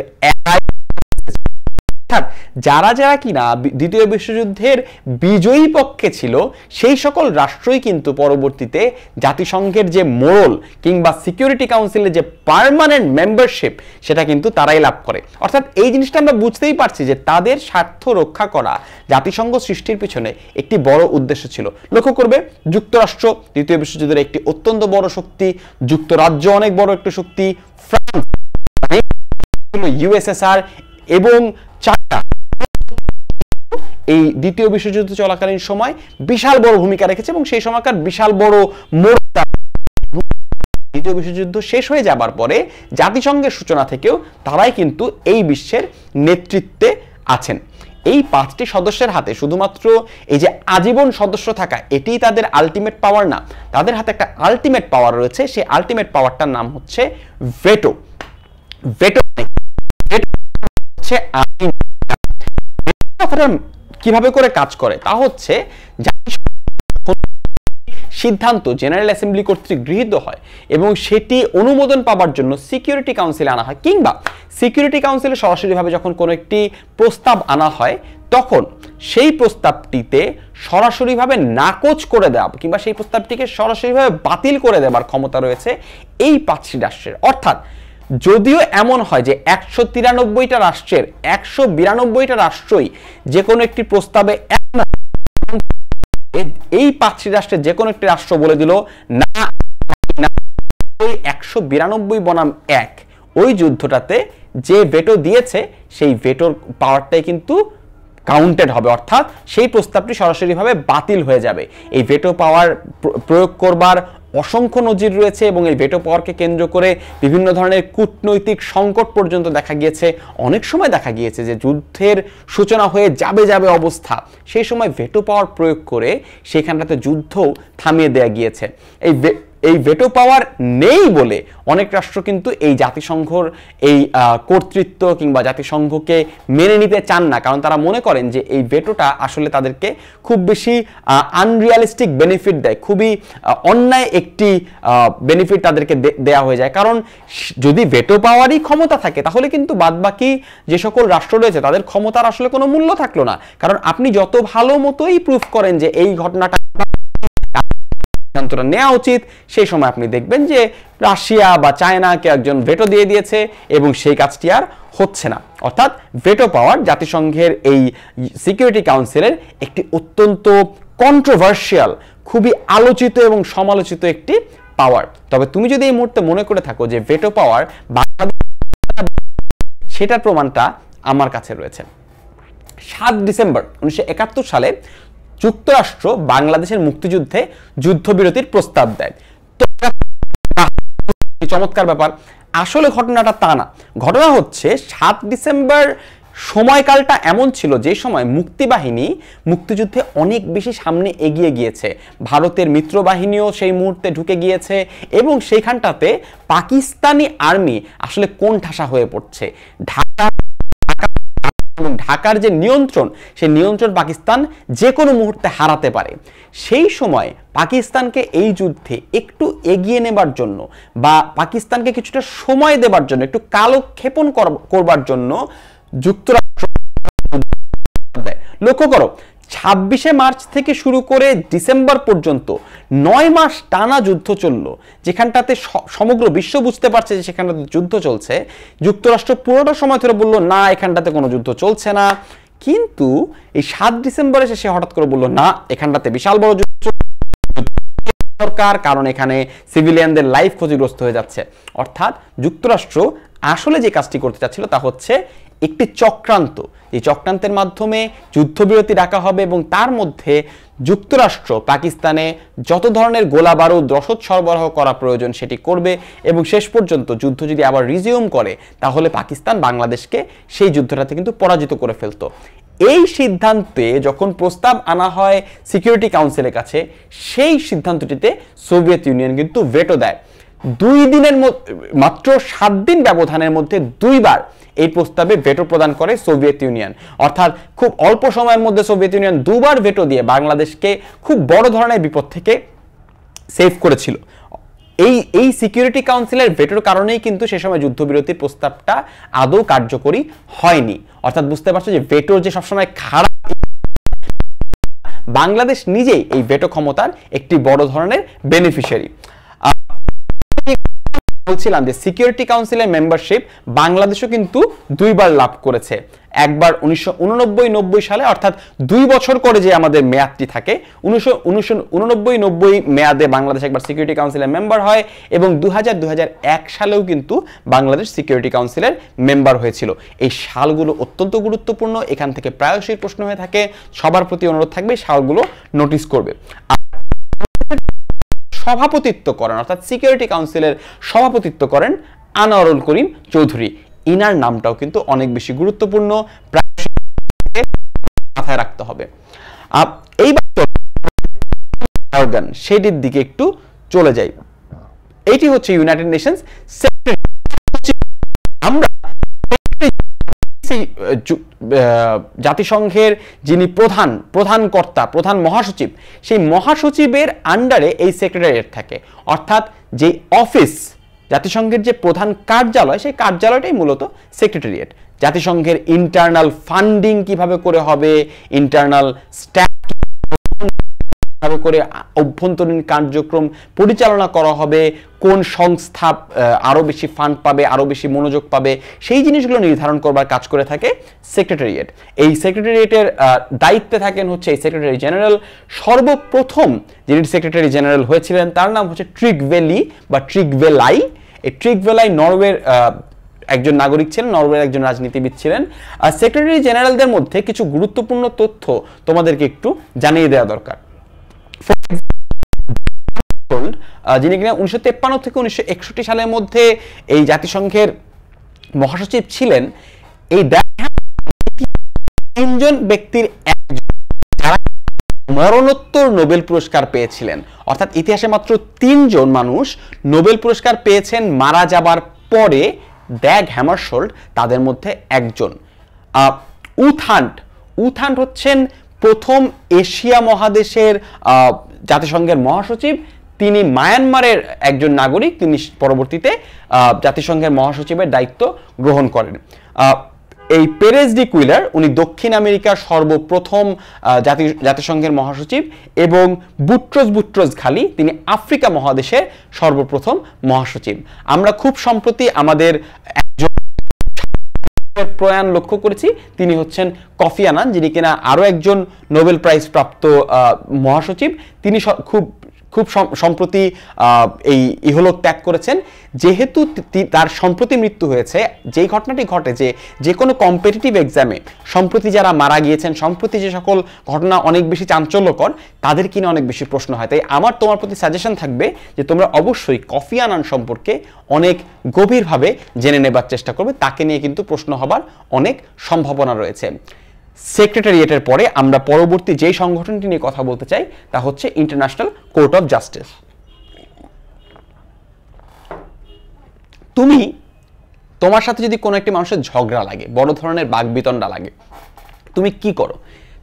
Speaker 1: যারা যারা কিনা দ্বিতীয় বিশ্বযুদ্ধের বিজয়ী পক্ষে ছিল সেই সকল রাষ্ট্রই কিন্তু পরবর্তীতে জাতিসংঘের যে মোড়ল কিংবা সিকিউরিটি কাউন্সিলের যে পার্মানেন্ট মেম্বারশিপ সেটা কিন্তু তারাই লাভ করে। অর্থাৎ এই জিনিসটা আমরা বুঝতেই পারছি যে তাদের স্বার্থ রক্ষা করা জাতিসংঘ সৃষ্টির পিছনে একটি বড় উদ্দেশ্য ছিল। লক্ষ্য করবে যুক্তরাষ্ট্র দ্বিতীয় বিশ্বযুদ্ধের একটি অত্যন্ত বড় শক্তি, যুক্তরাজ্য অনেক বড় একটি শক্তি, ফ্রান্স, ইউএসএসআর এবং চায়না এই দ্বিতীয় বিশ্বযুদ্ধ চলাকালীন সময় বিশাল বড় ভূমিকা রেখেছে এবং সেই সময়কার বিশাল বড় মোড়। দ্বিতীয় বিশ্বযুদ্ধ শেষ হয়ে যাবার পরে জাতিসংঘের সূচনা থেকেও তারাই কিন্তু এই বিশ্বের নেতৃত্বে আছেন। এই 5টি সদস্যের হাতে শুধুমাত্র এই যে আজীবন সদস্য থাকা এটিই তাদের আলটিমেট পাওয়ার না, তাদের হাতে একটা আলটিমেট পাওয়ার রয়েছে। সেই আলটিমেট পাওয়ারটার নাম হচ্ছে ভেটো। ভেটো হচ্ছে আইন। কথাটা কিভাবে করে কাজ করে তা হচ্ছে সিদ্ধান্ত জেনারেল অ্যাসেম্বলি কর্তৃক গৃহীত হয় এবং সেটি অনুমোদন পাওয়ার জন্য সিকিউরিটি কাউন্সিলে আনা হয়, কিংবা সিকিউরিটি কাউন্সিলে সরাসরিভাবে যখন কোনো একটি প্রস্তাব আনা হয় তখন সেই প্রস্তাবটিতে সরাসরিভাবে নাকচ করে দেওয়া কিংবা সেই প্রস্তাবটিকে সরাসরিভাবে বাতিল করে দেওয়ার ক্ষমতা রয়েছে এই 5টি রাষ্ট্রের। অর্থাৎ যদিও এমন হয় যে 193টা রাষ্ট্রের 192টা রাষ্ট্রই যে কোনো একটি প্রস্তাবে এই 5টি রাষ্ট্রের যে কোনো একটি রাষ্ট্র বলে দিল না, 192 বনাম 1 ওই যুদ্ধটাতে যে ভেটো দিয়েছে সেই ভেটোর পাওয়ারটাই কিন্তু কাউন্টেড হবে, অর্থাৎ সেই প্রস্তাবটি সরাসরিভাবে বাতিল হয়ে যাবে। এই ভেটো পাওয়ার প্রয়োগ করবার অসংখ্য নজির রয়েছে এবং এই ভেটো পাওয়ারকে কেন্দ্র করে বিভিন্ন ধরনের কূটনৈতিক সংকট পর্যন্ত দেখা গিয়েছে। অনেক সময় দেখা গিয়েছে যে যুদ্ধের সূচনা হয়ে যাবে অবস্থা, সেই সময় ভেটো পাওয়ার প্রয়োগ করে সেখানটাতে যুদ্ধও থামিয়ে দেয়া গিয়েছে। এই ভেটো পাওয়ার নেই বলে অনেক রাষ্ট্র কিন্তু এই জাতিসংঘর এই কর্তৃত্ব কিংবা জাতিসংঘকে মেনে নিতে চান না, কারণ তারা মনে করেন যে এই ভেটোটা আসলে তাদেরকে খুব বেশি আনরিয়ালিস্টিক বেনিফিট দেয়, খুবই অন্যায় একটি বেনিফিট তাদেরকে দেয়া হয়ে যায়। কারণ যদি ভেটো পাওয়ারই ক্ষমতা থাকে তাহলে কিন্তু বাদবাকি যে সকল রাষ্ট্র রয়েছে তাদের ক্ষমতার আসলে কোনো মূল্য থাকলো না। কারণ আপনি যত ভালো মতোই প্রুফ করেন যে এই ঘটনাটা সিদ্ধান্তটা নেওয়া উচিত, সেই সময় আপনি দেখবেন যে রাশিয়া বা চায়নাকে একজন ভেটো দিয়ে দিয়েছে এবং সেই কাজটি আর হচ্ছে না। অর্থাৎ ভেটো পাওয়ার জাতিসংঘের এই সিকিউরিটি কাউন্সিলের একটি অত্যন্ত কন্ট্রোভার্সিয়াল, খুবই আলোচিত এবং সমালোচিত একটি পাওয়ার। তবে তুমি যদি এই মুহূর্তে মনে করে থাকো যে ভেটো পাওয়ার সেটার প্রমাণটা আমার কাছে রয়েছে। 7 ডিসেম্বর 1971 সালে যুক্তরাষ্ট্র বাংলাদেশের মুক্তিযুদ্ধে যুদ্ধবিরতির প্রস্তাব দেয়। চমৎকার ব্যাপার। আসলে ঘটনাটা তা না, ঘটনা হচ্ছে 7 ডিসেম্বর সময়কালটা এমন ছিল যে সময় মুক্তিবাহিনী মুক্তিযুদ্ধে অনেক বেশি সামনে এগিয়ে গিয়েছে, ভারতের মিত্র বাহিনীও সেই মুহূর্তে ঢুকে গিয়েছে এবং সেইখানটাতে পাকিস্তানি আর্মি আসলে কোণঠাসা হয়ে পড়ছে। ঢাকার যে নিয়ন্ত্রণ সেই নিয়ন্ত্রণ পাকিস্তান যে কোনো মুহূর্তে হারাতে পারে। সেই সময় পাকিস্তানকে এই যুদ্ধে একটু এগিয়ে নেবার জন্য বা পাকিস্তানকে কিছুটা সময় দেবার জন্য, একটু কালক্ষেপণ করবার জন্য যুক্তরাষ্ট্র, লক্ষ্য করো 26শে মার্চ থেকে শুরু করে ডিসেম্বর পর্যন্ত 9 মাস টানা যুদ্ধ চলল, যেখানটাতে সমগ্র বিশ্ব বুঝতে পারছে যে সেখানটাতে যুদ্ধ চলছে। যুক্তরাষ্ট্র পুরোটা সময় ধরে বলল না এখানটাতে কোনো যুদ্ধ চলছে না, কিন্তু এই 7 ডিসেম্বর এসে সে হঠাৎ করে বলল না এখানটাতে বিশাল বড় যুদ্ধ দরকার, কারণ এখানে সিভিলিয়ানদের লাইফ ক্ষতিগ্রস্ত হয়ে যাচ্ছে। অর্থাৎ যুক্তরাষ্ট্র আসলে যে কাজটি করতে চাচ্ছিল তা হচ্ছে একটি চক্রান্ত। এই চক্রান্তের মাধ্যমে যুদ্ধবিরতি ডাকা হবে এবং তার মধ্যে যুক্তরাষ্ট্র পাকিস্তানে যত ধরনের গোলা বারুদ রসদ সরবরাহ করা প্রয়োজন সেটি করবে এবং শেষ পর্যন্ত যুদ্ধ যদি আবার রিজিউম করে তাহলে পাকিস্তান বাংলাদেশকে সেই যুদ্ধটাতে কিন্তু পরাজিত করে ফেলতো। এই সিদ্ধান্তে যখন প্রস্তাব আনা হয় সিকিউরিটি কাউন্সিলের কাছে, সেই সিদ্ধান্তটিতে সোভিয়েত ইউনিয়ন কিন্তু ভেটো দেয়। 2 দিনের মাত্র 7 দিন ব্যবধানের মধ্যে 2 বার এই প্রস্তাবে ভেটো প্রদান করে সোভিয়েত ইউনিয়ন। অর্থাৎ খুব অল্প সময়ের মধ্যে সোভিয়েত ইউনিয়ন 2 বার ভেটো দিয়ে বাংলাদেশকে খুব বড় ধরনের বিপদ থেকে সেভ করেছিল। এই সিকিউরিটি কাউন্সিলের ভেটোর কারণেই কিন্তু সে সময় যুদ্ধবিরতির প্রস্তাবটা আদৌ কার্যকরী হয়নি। অর্থাৎ বুঝতে পারছো যে ভেটোর যে সবসময় খারাপ, বাংলাদেশ নিজেই এই ভেটো ক্ষমতার একটি বড় ধরনের বেনিফিশিয়ারি। বলছিলাম যে সিকিউরিটি কাউন্সিলের মেম্বারশিপ বাংলাদেশও কিন্তু 2 বার লাভ করেছে। একবার 1989-90 সালে, অর্থাৎ 2 বছর করে যে আমাদের মেয়াদটি থাকে, 1989-90 মেয়াদে বাংলাদেশ একবার সিকিউরিটি কাউন্সিলের মেম্বার হয় এবং 2000-2001 সালেও কিন্তু বাংলাদেশ সিকিউরিটি কাউন্সিলের মেম্বার হয়েছিল। এই সালগুলো অত্যন্ত গুরুত্বপূর্ণ, এখান থেকে প্রায়শই প্রশ্ন হয়ে থাকে, সবার প্রতি অনুরোধ থাকবে সালগুলো নোটিস করবে। সভাপতিত্ব করেন, অর্থাৎ সিকিউরিটি কাউন্সিলের সভাপতিত্ব করেন আনোয়ারুল করিম চৌধুরী। ইনার নামটাও কিন্তু অনেক বেশি গুরুত্বপূর্ণ, মাথায় রাখতে হবে। এইবার অর্গান সেটির দিকে একটু চলে যাই। এটি হচ্ছে ইউনাইটেড নেশনস সেক্রেটারি। আমরা জাতিসংঘের যিনি প্রধান কর্তা, প্রধান মহাসচিব, সেই মহাসচিবের আন্ডারে এই সেক্রেটারিয়েট থাকে। অর্থাৎ যে অফিস, জাতিসংঘের যে প্রধান কার্যালয়, সেই কার্যালয়টাই মূলত সেক্রেটারিয়েট। জাতিসংঘের ইন্টারনাল ফান্ডিং কিভাবে করে হবে, ইন্টারনাল স্ট্যাফ করে অভ্যন্তরীণ কার্যক্রম পরিচালনা করা হবে, কোন সংস্থা আরো বেশি ফান্ড পাবে, আরো বেশি মনোযোগ পাবে, সেই জিনিসগুলো নির্ধারণ করবার কাজ করে থাকে সেক্রেটারিয়েট। এই সেক্রেটারিয়েটের দায়িত্বে থাকেন হচ্ছে এই সেক্রেটারি জেনারেল। সর্বপ্রথম যিনি সেক্রেটারি জেনারেল হয়েছিলেন তার নাম হচ্ছে ট্রিগভেলি বা ট্রিগভেলাই। এই ট্রিগভেলাই নরওয়ের একজন নাগরিক ছিলেন, নরওয়ের একজন রাজনীতিবিদ ছিলেন। সেক্রেটারি জেনারেলদের মধ্যে কিছু গুরুত্বপূর্ণ তথ্য তোমাদেরকে একটু জানিয়ে দেওয়া দরকার। যিনি কিনা 1953 থেকে 1961 সালের মধ্যে এই জাতিসংঘের মহাসচিব ছিলেন, এই 3 জন ব্যক্তির একজন যারা মরণোত্তর নোবেল পুরস্কার পেয়েছিলেন। অর্থাৎ ইতিহাসে মাত্র 3 জন মানুষ নোবেল পুরস্কার পেয়েছেন মারা যাবার পরে। ড্যাগ হ্যামারশোল্ড তাদের মধ্যে একজন। উথান্ট হচ্ছেন প্রথম এশিয়া মহাদেশের জাতিসংঘের মহাসচিব। তিনি মায়ানমারের একজন নাগরিক, তিনি পরবর্তীতে জাতিসংঘের মহাসচিবের দায়িত্ব গ্রহণ করেন। এই পেরেজ ডি কুইলার, উনি দক্ষিণ আমেরিকার সর্বপ্রথম জাতিসংঘের মহাসচিব, এবং বুট্রোস ঘালি, তিনি আফ্রিকা মহাদেশের সর্বপ্রথম মহাসচিব। আমরা খুব সম্প্রতি আমাদের একজন প্রয়াণ লক্ষ্য করেছি, তিনি হচ্ছেন কফি আনান, যিনি কিনা আরো একজন নোবেল প্রাইজ প্রাপ্ত মহাসচিব। তিনি খুব সম্প্রতি এই ইহলোক ত্যাগ করেছেন। যেহেতু তার সম্প্রতি মৃত্যু হয়েছে, যেই ঘটনাটি ঘটে যে কোনো কম্পিটিটিভ এক্সামে সম্প্রতি যারা মারা গিয়েছেন, সম্প্রতি যে সকল ঘটনা অনেক বেশি চাঞ্চল্যকর, তাদের কিনা অনেক বেশি প্রশ্ন হয়। তাই আমার তোমার প্রতি সাজেশন থাকবে যে তোমরা অবশ্যই কফি আনান সম্পর্কে অনেক গভীরভাবে জেনে নেবার চেষ্টা করবে। তাকে নিয়ে কিন্তু প্রশ্ন হবার অনেক সম্ভাবনা রয়েছে। সেক্রেটারিয়েটের পরে আমরা পরবর্তী যেই সংগঠনটি নিয়ে কথা বলতে চাই তা হচ্ছে ইন্টারন্যাশনাল কোর্ট অফ জাস্টিস। তোমার সাথে যদি কোনো একটি মানুষের ঝগড়া লাগে, বড় ধরনের বাকবিতণ্ডা লাগে, তুমি কি করো?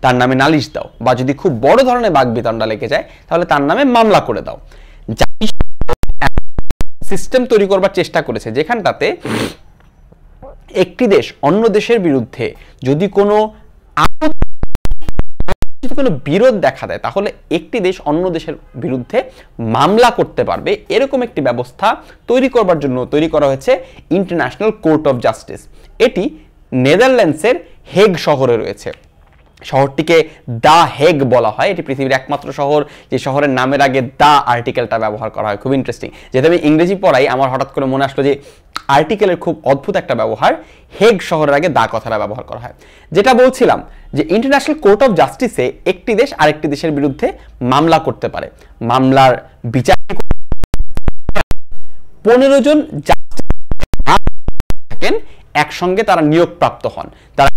Speaker 1: তার নামে নালিশ দাও, বা যদি খুব বড় ধরনের বাকবিতণ্ডা লেগে যায় তাহলে তার নামে মামলা করে দাও। সিস্টেম তৈরি করবার চেষ্টা করেছে যেখানটাতে একটি দেশ অন্য দেশের বিরুদ্ধে যদি কোনো যদি কোনো বিরোধ দেখা দেয় তাহলে একটি দেশ অন্য দেশের বিরুদ্ধে মামলা করতে পারবে, এরকম একটি ব্যবস্থা তৈরি করবার জন্য তৈরি করা হয়েছে ইন্টারন্যাশনাল কোর্ট অফ জাস্টিস। এটি নেদারল্যান্ডসের হেগ শহরে রয়েছে। শহরটিকে দ্য হেগ বলা হয়। এটি পৃথিবীর একমাত্র শহর যে শহরের নামের আগে দ্য আর্টিকেলটা ব্যবহার করা হয়। খুব ইন্টারেস্টিং, যেহেতু আমি ইংরেজি পড়াই আমার হঠাৎ করে মনে আসলো যে আর্টিকেলের খুব অদ্ভুত একটা ব্যবহার, হেগ শহরের আগে দা কথাটা ব্যবহার করা হয়। যেটা বলছিলাম যে ইন্টারন্যাশনাল কোর্ট অফ জাস্টিসে একটি দেশ আরেকটি দেশের বিরুদ্ধে মামলা করতে পারে। মামলার বিচার 15 জন জাস্টিস থাকেন, একসঙ্গে তারা নিয়োগপ্রাপ্ত হন। তারা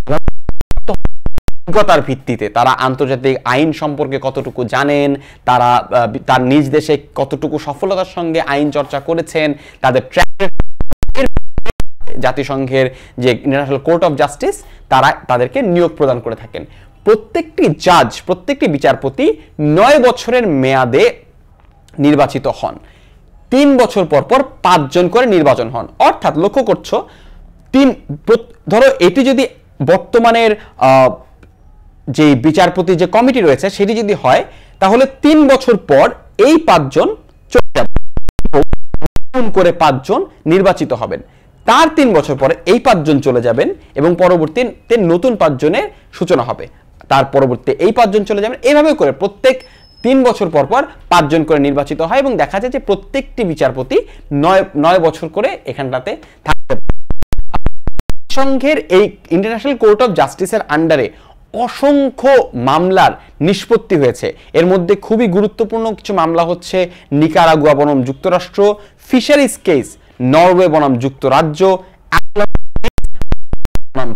Speaker 1: অভিজ্ঞতার ভিত্তিতে তারা আন্তর্জাতিক আইন সম্পর্কে কতটুকু জানেন, তারা তার নিজ দেশে কতটুকু সফলতার সঙ্গে আইন চর্চা করেছেন, তাদের জাতিসংঘের যে ইন্টারন্যাশনাল কোর্ট অফ জাস্টিস তারা তাদেরকে নিয়োগ প্রদান করে থাকেন। প্রত্যেকটি জাজ, প্রত্যেকটি বিচারপতি 9 বছরের মেয়াদে নির্বাচিত হন। 3 বছর পর পর 5 জন করে নির্বাচন হন। অর্থাৎ লক্ষ্য করছো, ধরো এটি যদি বর্তমানের যে বিচারপতি যে কমিটি রয়েছে সেটি যদি হয় তাহলে 3 বছর পর এই 5 জন চলে যাবে, করে 5 জন নির্বাচিত হবেন। তার 3 বছর পরে এই 5 জন চলে যাবেন এবং পরবর্তীতে নতুন 5 জনের সূচনা হবে। তার পরবর্তীতে এই 5 জন চলে যাবেন। এইভাবে করে প্রত্যেক 3 বছর পর পর 5 জন করে নির্বাচিত হয় এবং দেখা যায় যে প্রত্যেকটি বিচারপতি 9 বছর করে এখানটাতে থাকতে পারে। সংঘের এই ইন্টারন্যাশনাল কোর্ট অফ জাস্টিসের আন্ডারে অসংখ্য মামলার নিষ্পত্তি হয়েছে। এর মধ্যে খুবই গুরুত্বপূর্ণ কিছু মামলা হচ্ছে নিকারাগুয়া বনাম যুক্তরাষ্ট্র, ফিশারিজ কেস নরওয়ে বনাম যুক্তরাজ্য,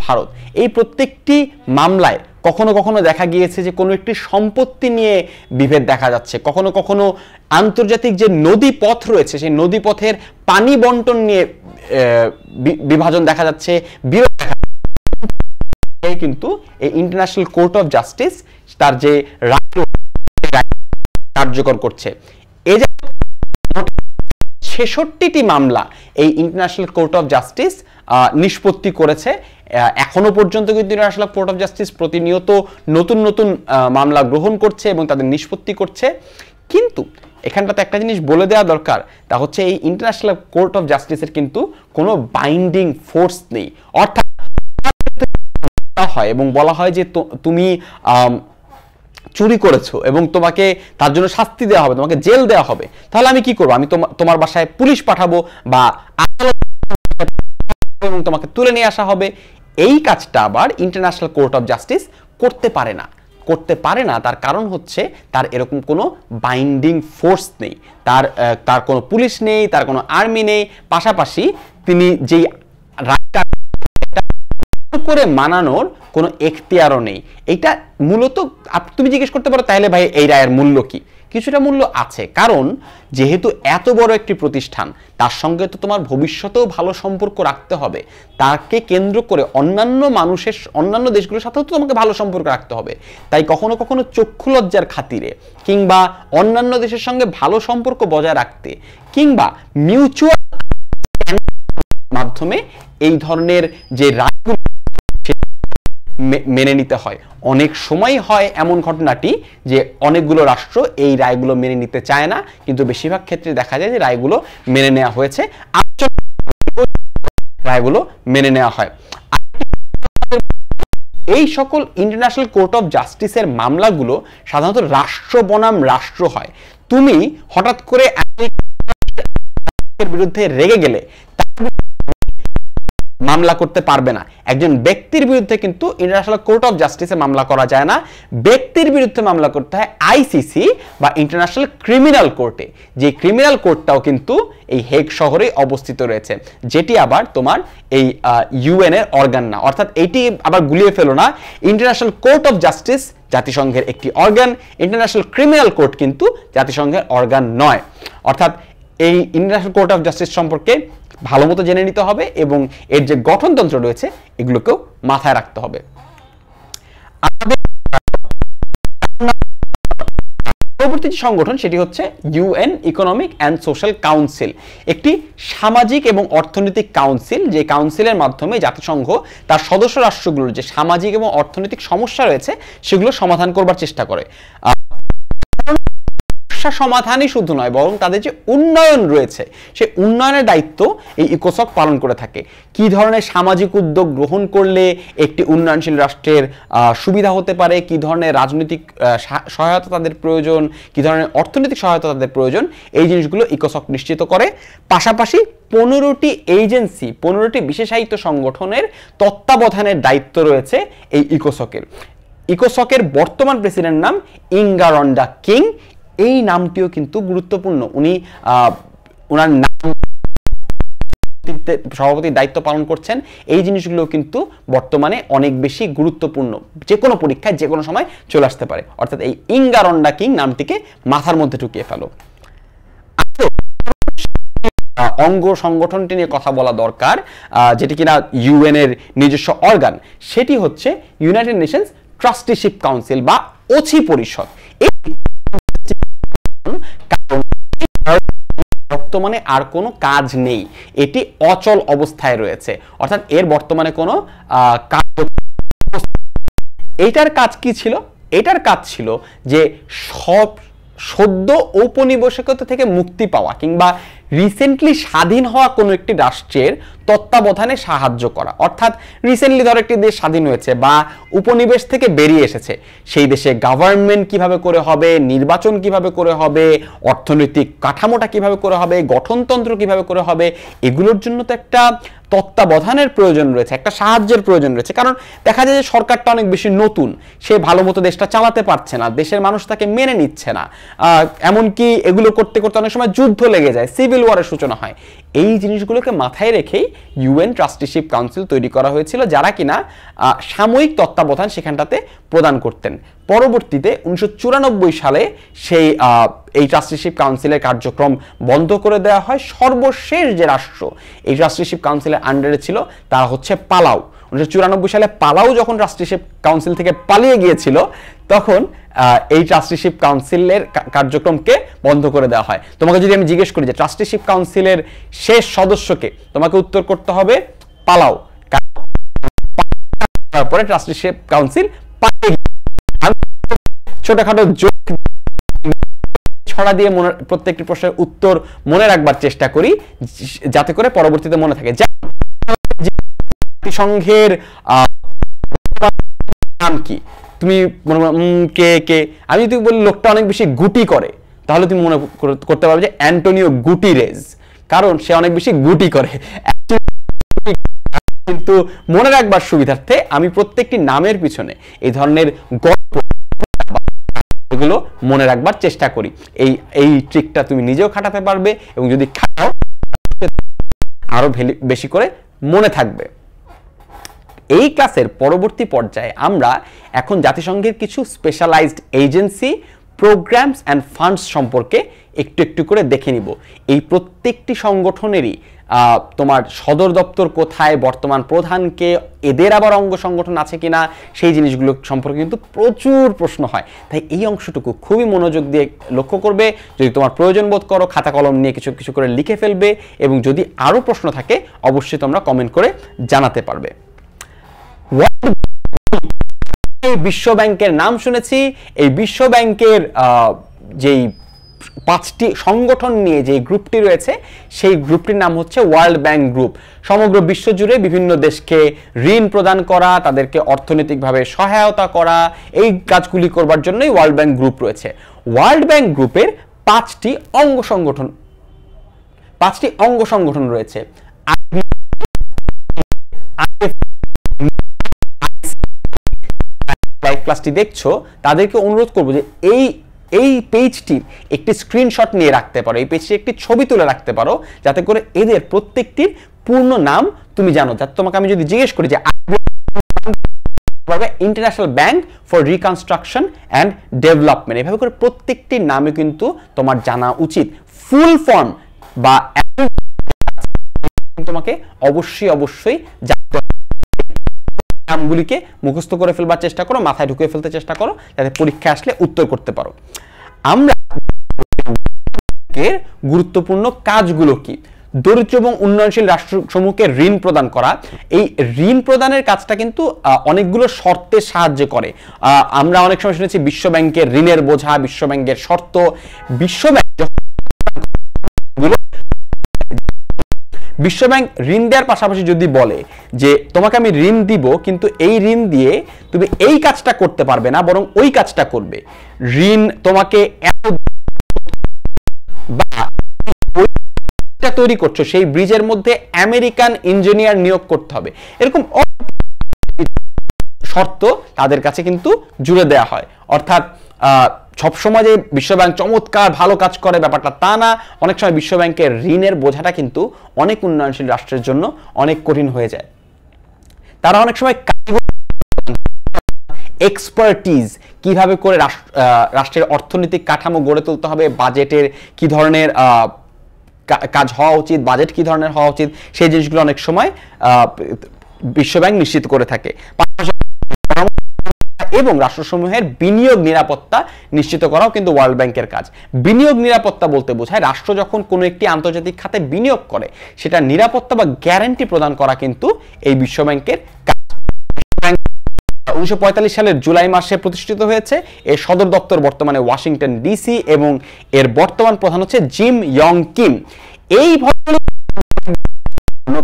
Speaker 1: ভারত। এই প্রত্যেকটি মামলায় কখনো কখনো দেখা গিয়েছে যে কোনো একটি সম্পত্তি নিয়ে বিভেদ দেখা যাচ্ছে, কখনো কখনো আন্তর্জাতিক যে নদী পথ রয়েছে সেই নদী পথের পানি বন্টন নিয়ে বিভাজন দেখা যাচ্ছে, বিরোধ দেখা যাচ্ছে। কিন্তু এই ইন্টারন্যাশনাল কোর্ট অফ জাস্টিস তার যে কার্যকর করছে। এই যে 66টি মামলা এই ইন্টারন্যাশনাল কোর্ট অফ জাস্টিস নিষ্পত্তি করেছে। এখনো পর্যন্ত কিন্তু ইন্টারন্যাশনাল কোর্ট অফ জাস্টিস প্রতিনিয়ত নতুন নতুন মামলা গ্রহণ করছে এবং তাদের নিষ্পত্তি করছে। কিন্তু এখানটাতে একটা জিনিস বলে দেওয়া দরকার, তা হচ্ছে এই ইন্টারন্যাশনাল কোর্ট অফ জাস্টিসের কিন্তু কোনো বাইন্ডিং ফোর্স নেই। অর্থাৎ হয় এবং বলা হয় যে তুমি চুরি করেছো এবং তোমাকে তার জন্য শাস্তি দেওয়া হবে, তোমাকে জেল দেওয়া হবে, তাহলে আমি কি করবো? আমি তোমার বাসায় পুলিশ পাঠাবো বা এবং তোমাকে তুলে নিয়ে আসা হবে। এই কাজটা আবার ইন্টারন্যাশনাল কোর্ট অফ জাস্টিস করতে পারে না। তার কারণ হচ্ছে তার এরকম কোনো বাইন্ডিং ফোর্স নেই, তার কোনো পুলিশ নেই, তার কোনো আর্মি নেই, পাশাপাশি তিনি যেই রায়টা করে মানানোর কোনো এখতিয়ারও নেই। এইটা মূলত তুমি জিজ্ঞেস করতে পারো তাহলে ভাই এই রায়ের মূল্য কি? কিছুটা মূল্য আছে, কারণ যেহেতু এত বড় একটি প্রতিষ্ঠান তার সঙ্গে তো তোমার ভবিষ্যতেও ভালো সম্পর্ক রাখতে হবে। তাকে কেন্দ্র করে অন্যান্য দেশগুলোর সাথেও তো তোমাকে ভালো সম্পর্ক রাখতে হবে। তাই কখনো কখনো চক্ষু লজ্জার খাতিরে কিংবা অন্যান্য দেশের সঙ্গে ভালো সম্পর্ক বজায় রাখতে কিংবা মিউচুয়াল মাধ্যমে এই ধরনের যে রায়গুলো মেনে নিতে হয়। অনেক সময় হয় এমন ঘটনাটি যে অনেকগুলো রাষ্ট্র এই রায়গুলো মেনে নিতে চায় না, কিন্তু বেশিরভাগ ক্ষেত্রে দেখা যায় যে রায়গুলো মেনে নেওয়া হয়েছে, রায়গুলো মেনে নেওয়া হয়। এই সকল ইন্টারন্যাশনাল কোর্ট অফ জাস্টিসের মামলাগুলো সাধারণত রাষ্ট্র বনাম রাষ্ট্র হয়। তুমি হঠাৎ করে বিরুদ্ধে রেগে গেলে মামলা করতে পারবে না। একজন ব্যক্তির বিরুদ্ধে কিন্তু ইন্টারন্যাশনাল কোর্ট অফ জাস্টিসে মামলা করা যায় না। ব্যক্তির বিরুদ্ধে মামলা করতে হয় আইসিসি বা ইন্টারন্যাশনাল ক্রিমিনাল কোর্টে, যে ক্রিমিনাল কোর্টটাও কিন্তু এই হেগ শহরে অবস্থিত রয়েছে, যেটি আবার তোমার এই ইউএন এর অর্গান না। অর্থাৎ এইটি আবার গুলিয়ে ফেলো না, ইন্টারন্যাশনাল কোর্ট অফ জাস্টিস জাতিসংঘের একটি অর্গান, ইন্টারন্যাশনাল ক্রিমিনাল কোর্ট কিন্তু জাতিসংঘের অর্গান নয়। অর্থাৎ এই ইন্টারন্যাশনাল কোর্ট অফ জাস্টিস সম্পর্কে ভালো মতো জেনে নিতে হবে এবং এর যে গঠনতন্ত্র রয়েছে এগুলোকেও মাথায় রাখতে হবে। পরবর্তী যে সংগঠন সেটি হচ্ছে UN economic and social council, একটি সামাজিক এবং অর্থনৈতিক কাউন্সিল, যে কাউন্সিলের মাধ্যমে জাতিসংঘ তার সদস্য রাষ্ট্রগুলোর যে সামাজিক এবং অর্থনৈতিক সমস্যা রয়েছে সেগুলো সমাধান করবার চেষ্টা করে। সমাধানই শুধু নয়, বরং তাদের যে উন্নয়ন রয়েছে সেই উন্নয়নের দায়িত্ব এই ইকোসক পালন করে থাকে। কি ধরনের সামাজিক উদ্যোগ গ্রহণ করলে একটি উন্নয়নশীল রাষ্ট্রের সুবিধা হতে পারে, কি ধরনের রাজনৈতিক সহায়তা তাদের প্রয়োজন, কি ধরনের অর্থনৈতিক সহায়তা তাদের প্রয়োজন, এই জিনিসগুলো ইকোসক নিশ্চিত করে। পাশাপাশি 15টি এজেন্সি, 15টি বিশেষায়িত সংগঠনের তত্ত্বাবধানের দায়িত্ব রয়েছে এই ইকোসকের। ইকোসকের বর্তমান প্রেসিডেন্ট নাম ইঙ্গারন্ডা কিং। এই নামটিও কিন্তু গুরুত্বপূর্ণ। উনি ওনার নাম সভাপতির দায়িত্ব পালন করছেন। এই জিনিসগুলো কিন্তু বর্তমানে অনেক বেশি গুরুত্বপূর্ণ, যে কোনো পরীক্ষায় যে কোনো সময় চলে আসতে পারে। অর্থাৎ এই ইঙ্গারন্ডা কিং নামটিকে মাথার মধ্যে ঢুকিয়ে ফেলো। অঙ্গ সংগঠনটি নিয়ে কথা বলা দরকার, যেটি কিনা ইউএন এর নিজস্ব অর্গান, সেটি হচ্ছে ইউনাইটেড নেশনস ট্রাস্টিশিপ কাউন্সিল বা ওছি পরিষদ। বর্তমানে আর কোনো কাজ নেই, এটি অচল অবস্থায় রয়েছে, অর্থাৎ এর বর্তমানে কোনো কাজ। এইটার কাজ কি ছিল? এটার কাজ ছিল যে সদ্য ঔপনিবেশিকতা থেকে মুক্তি পাওয়া কিংবা রিসেন্টলি স্বাধীন হওয়া কোনো একটি রাষ্ট্রের তত্ত্বাবধানে সাহায্য করা। অর্থাৎ রিসেন্টলি ধরো একটি দেশ স্বাধীন হয়েছে বা উপনিবেশ থেকে বেরিয়ে এসেছে, সেই দেশে গভর্নমেন্ট কিভাবে করে হবে, নির্বাচন কিভাবে করে হবে, অর্থনৈতিক কাঠামোটা কিভাবে করে হবে, গঠনতন্ত্র কিভাবে করে হবে, এগুলোর জন্য তো একটা তত্ত্বাবধানের প্রয়োজন রয়েছে, একটা সাহায্যের প্রয়োজন রয়েছে। কারণ দেখা যায় যে সরকারটা অনেক বেশি নতুন, সে ভালো মতো দেশটা চালাতে পারছে না, দেশের মানুষ তাকে মেনে নিচ্ছে না, এমনকি এগুলো করতে করতে অনেক সময় যুদ্ধ লেগে যায়, সিভিল ওয়ারের সূচনা হয়। এই জিনিসগুলোকে মাথায় রেখেই ইউএন ট্রাস্টিশিপ কাউন্সিল তৈরি করা হয়েছিল, যারা কিনা সাময়িক তত্ত্বাবধান সেখানটাতে প্রদান করতেন। পরবর্তীতে 1994 সালে এই ট্রাস্টিশিপ কাউন্সিলের কার্যক্রম বন্ধ করে দেওয়া হয়। সর্বশেষ যে রাষ্ট্র এই ট্রাস্টিশিপ কাউন্সিলের আন্ডারে ছিল তারা হচ্ছে পালাউ। 1994 সালে পালাউ যখন ট্রাস্টিশিপ কাউন্সিল থেকে পালিয়ে গিয়েছিল, তখন এই ট্রাস্টিশিপ কাউন্সিলের কার্যক্রমকে বন্ধ করে দেওয়া হয়। তোমাকে যদি আমি জিজ্ঞেস করি যে ট্রাস্টিশিপ কাউন্সিলের শেষ সদস্যকে, তোমাকে উত্তর করতে হবে পালাউ। তারপরে ট্রাস্টিশিপ কাউন্সিল ছোটখাটো যোগ ছড়া দিয়ে প্রত্যেকটি প্রশ্নের উত্তর মনে রাখবার চেষ্টা করি, যাতে করে পরবর্তীতে মনে থাকে। জাতিসংঘের নাম কি? তুমি মনে কে কে, আমি যদি বলি লোকটা অনেক বেশি গুটি করে, তাহলে তুমি মনে করতে পারবে যে অ্যান্টোনিও গুটিরেজ, কারণ সে অনেক বেশি গুটি করে। কিন্তু মনে রাখবার সুবিধার্থে আমি প্রত্যেকটি নামের পিছনে এই ধরনের গল্প এগুলো মনে রাখবার চেষ্টা করি। এই ট্রিকটা তুমি নিজেও খাটাতে পারবে, এবং যদি খাটাও আরো বেশি করে মনে থাকবে। এই ক্লাসের পরবর্তী পর্যায়ে আমরা এখন জাতিসংঘের কিছু specialised agency, programmes and funds সম্পর্কে একটু একটু করে দেখে নিব। এই প্রত্যেকটি সংগঠনেরই তোমার সদর দপ্তর কোথায়, বর্তমান প্রধানকে, এদের আবার অঙ্গ সংগঠন আছে কিনা, সেই জিনিসগুলো সম্পর্কে কিন্তু প্রচুর প্রশ্ন হয়। তাই এই অংশটুকু খুবই মনোযোগ দিয়ে লক্ষ্য করবে। যদি তোমার প্রয়োজন বোধ করো, খাতা কলম নিয়ে কিছু কিছু করে লিখে ফেলবে, এবং যদি আরও প্রশ্ন থাকে অবশ্যই তোমরা কমেন্ট করে জানাতে পারবে। বিশ্ব ব্যাংকের নাম শুনেছি। এই বিশ্ব ব্যাংকের যেই 5টি সংগঠন নিয়ে যে গ্রুপটি রয়েছে, সেই গ্রুপটির নাম হচ্ছে ওয়ার্ল্ড ব্যাংক গ্রুপ। সমগ্র বিশ্ব জুড়ে বিভিন্ন দেশকে ঋণ প্রদান করা, তাদেরকে অর্থনৈতিকভাবে সহায়তা করা, এই কাজগুলি করবার জন্যই ওয়ার্ল্ড ব্যাংক গ্রুপ রয়েছে। ওয়ার্ল্ড ব্যাংক গ্রুপের 5টি অঙ্গ সংগঠন রয়েছে। লাইভ ক্লাসটি দেখছো, তাদেরকে অনুরোধ করবো যে এই পেজটির একটি স্ক্রিনশট নিয়ে রাখতে পারো, এই পেজটি একটি ছবি তুলে রাখতে পারো, যাতে করে এদের প্রত্যেকটির পূর্ণ নাম তুমি জানো। যাতে তোমাকে আমি যদি জিজ্ঞেস করি যে international bank for reconstruction and development, এভাবে করে প্রত্যেকটির নামে কিন্তু তোমার জানা উচিত। ফুল ফর্ম বা তোমাকে অবশ্যই জানতে হবে। নামগুলিকে মুখস্থ করে ফেলবার চেষ্টা করো, মাথায় ঢুকিয়ে ফেলতে চেষ্টা করো, যাতে পরীক্ষায় আসলে উত্তর করতে পারো। আমরা ব্যাংকের গুরুত্বপূর্ণ কাজগুলো কি? দরিদ্র এবং উন্নয়নশীল রাষ্ট্রসমূহকে ঋণ প্রদান করা। এই ঋণ প্রদানের কাজটা কিন্তু অনেকগুলো শর্তের সাহায্যে করে। আমরা অনেক সময় শুনেছি বিশ্ব ব্যাংকের ঋণের বোঝা, বিশ্ব ব্যাংকের শর্ত। বিশ্ব ব্যাংক ঋণ দেওয়ার পাশাপাশি যদি বলে যে তোমাকে আমি ঋণ দিব, কিন্তু এই ঋণ দিয়ে তুমি এই কাজটা করতে পারবে না, বরং ওই কাজটা করবে, ঋণ তোমাকে তৈরি করছো সেই ব্রিজের মধ্যে আমেরিকান ইঞ্জিনিয়ার নিয়োগ করতে হবে, এরকম শর্ত তাদের কাছে কিন্তু জুড়ে দেওয়া হয়। অর্থাৎ সবসময় যে বিশ্বব্যাংক চমৎকার ভালো কাজ করে ব্যাপারটা তা না, অনেক সময় বিশ্বব্যাংকের ঋণের বোঝাটা কিন্তু অনেক উন্নয়নশীল রাষ্ট্রের জন্য অনেক কঠিন হয়ে যায়। তারা অনেক সময় এক্সপার্টিজ, কিভাবে করে রাষ্ট্রের অর্থনৈতিক কাঠামো গড়ে তুলতে হবে, বাজেটের কি ধরনের কাজ হওয়া উচিত, বাজেট কি ধরনের হওয়া উচিত, সেই জিনিসগুলো অনেক সময় বিশ্বব্যাংক নিশ্চিত করে থাকে। এবং রাষ্ট্রসমূহের বিনিয়োগ নিরাপত্তা নিশ্চিত করাও কিন্তু ওয়ার্ল্ড ব্যাংকের কাজ। বিনিয়োগ নিরাপত্তা বলতে বোঝায় রাষ্ট্র যখন কোনো একটি আন্তর্জাতিক খাতে বিনিয়োগ করে সেটা নিরাপত্তা বা গ্যারান্টি প্রদান করা কিন্তু এই বিশ্ব ব্যাংকের কাজ। 1945 সালের জুলাই মাসে প্রতিষ্ঠিত হয়েছে। এর সদর দপ্তর বর্তমানে ওয়াশিংটন ডিসি এবং এর বর্তমান প্রধান হচ্ছে জিম ইয়ং কিম। এই ভদ্রলোক,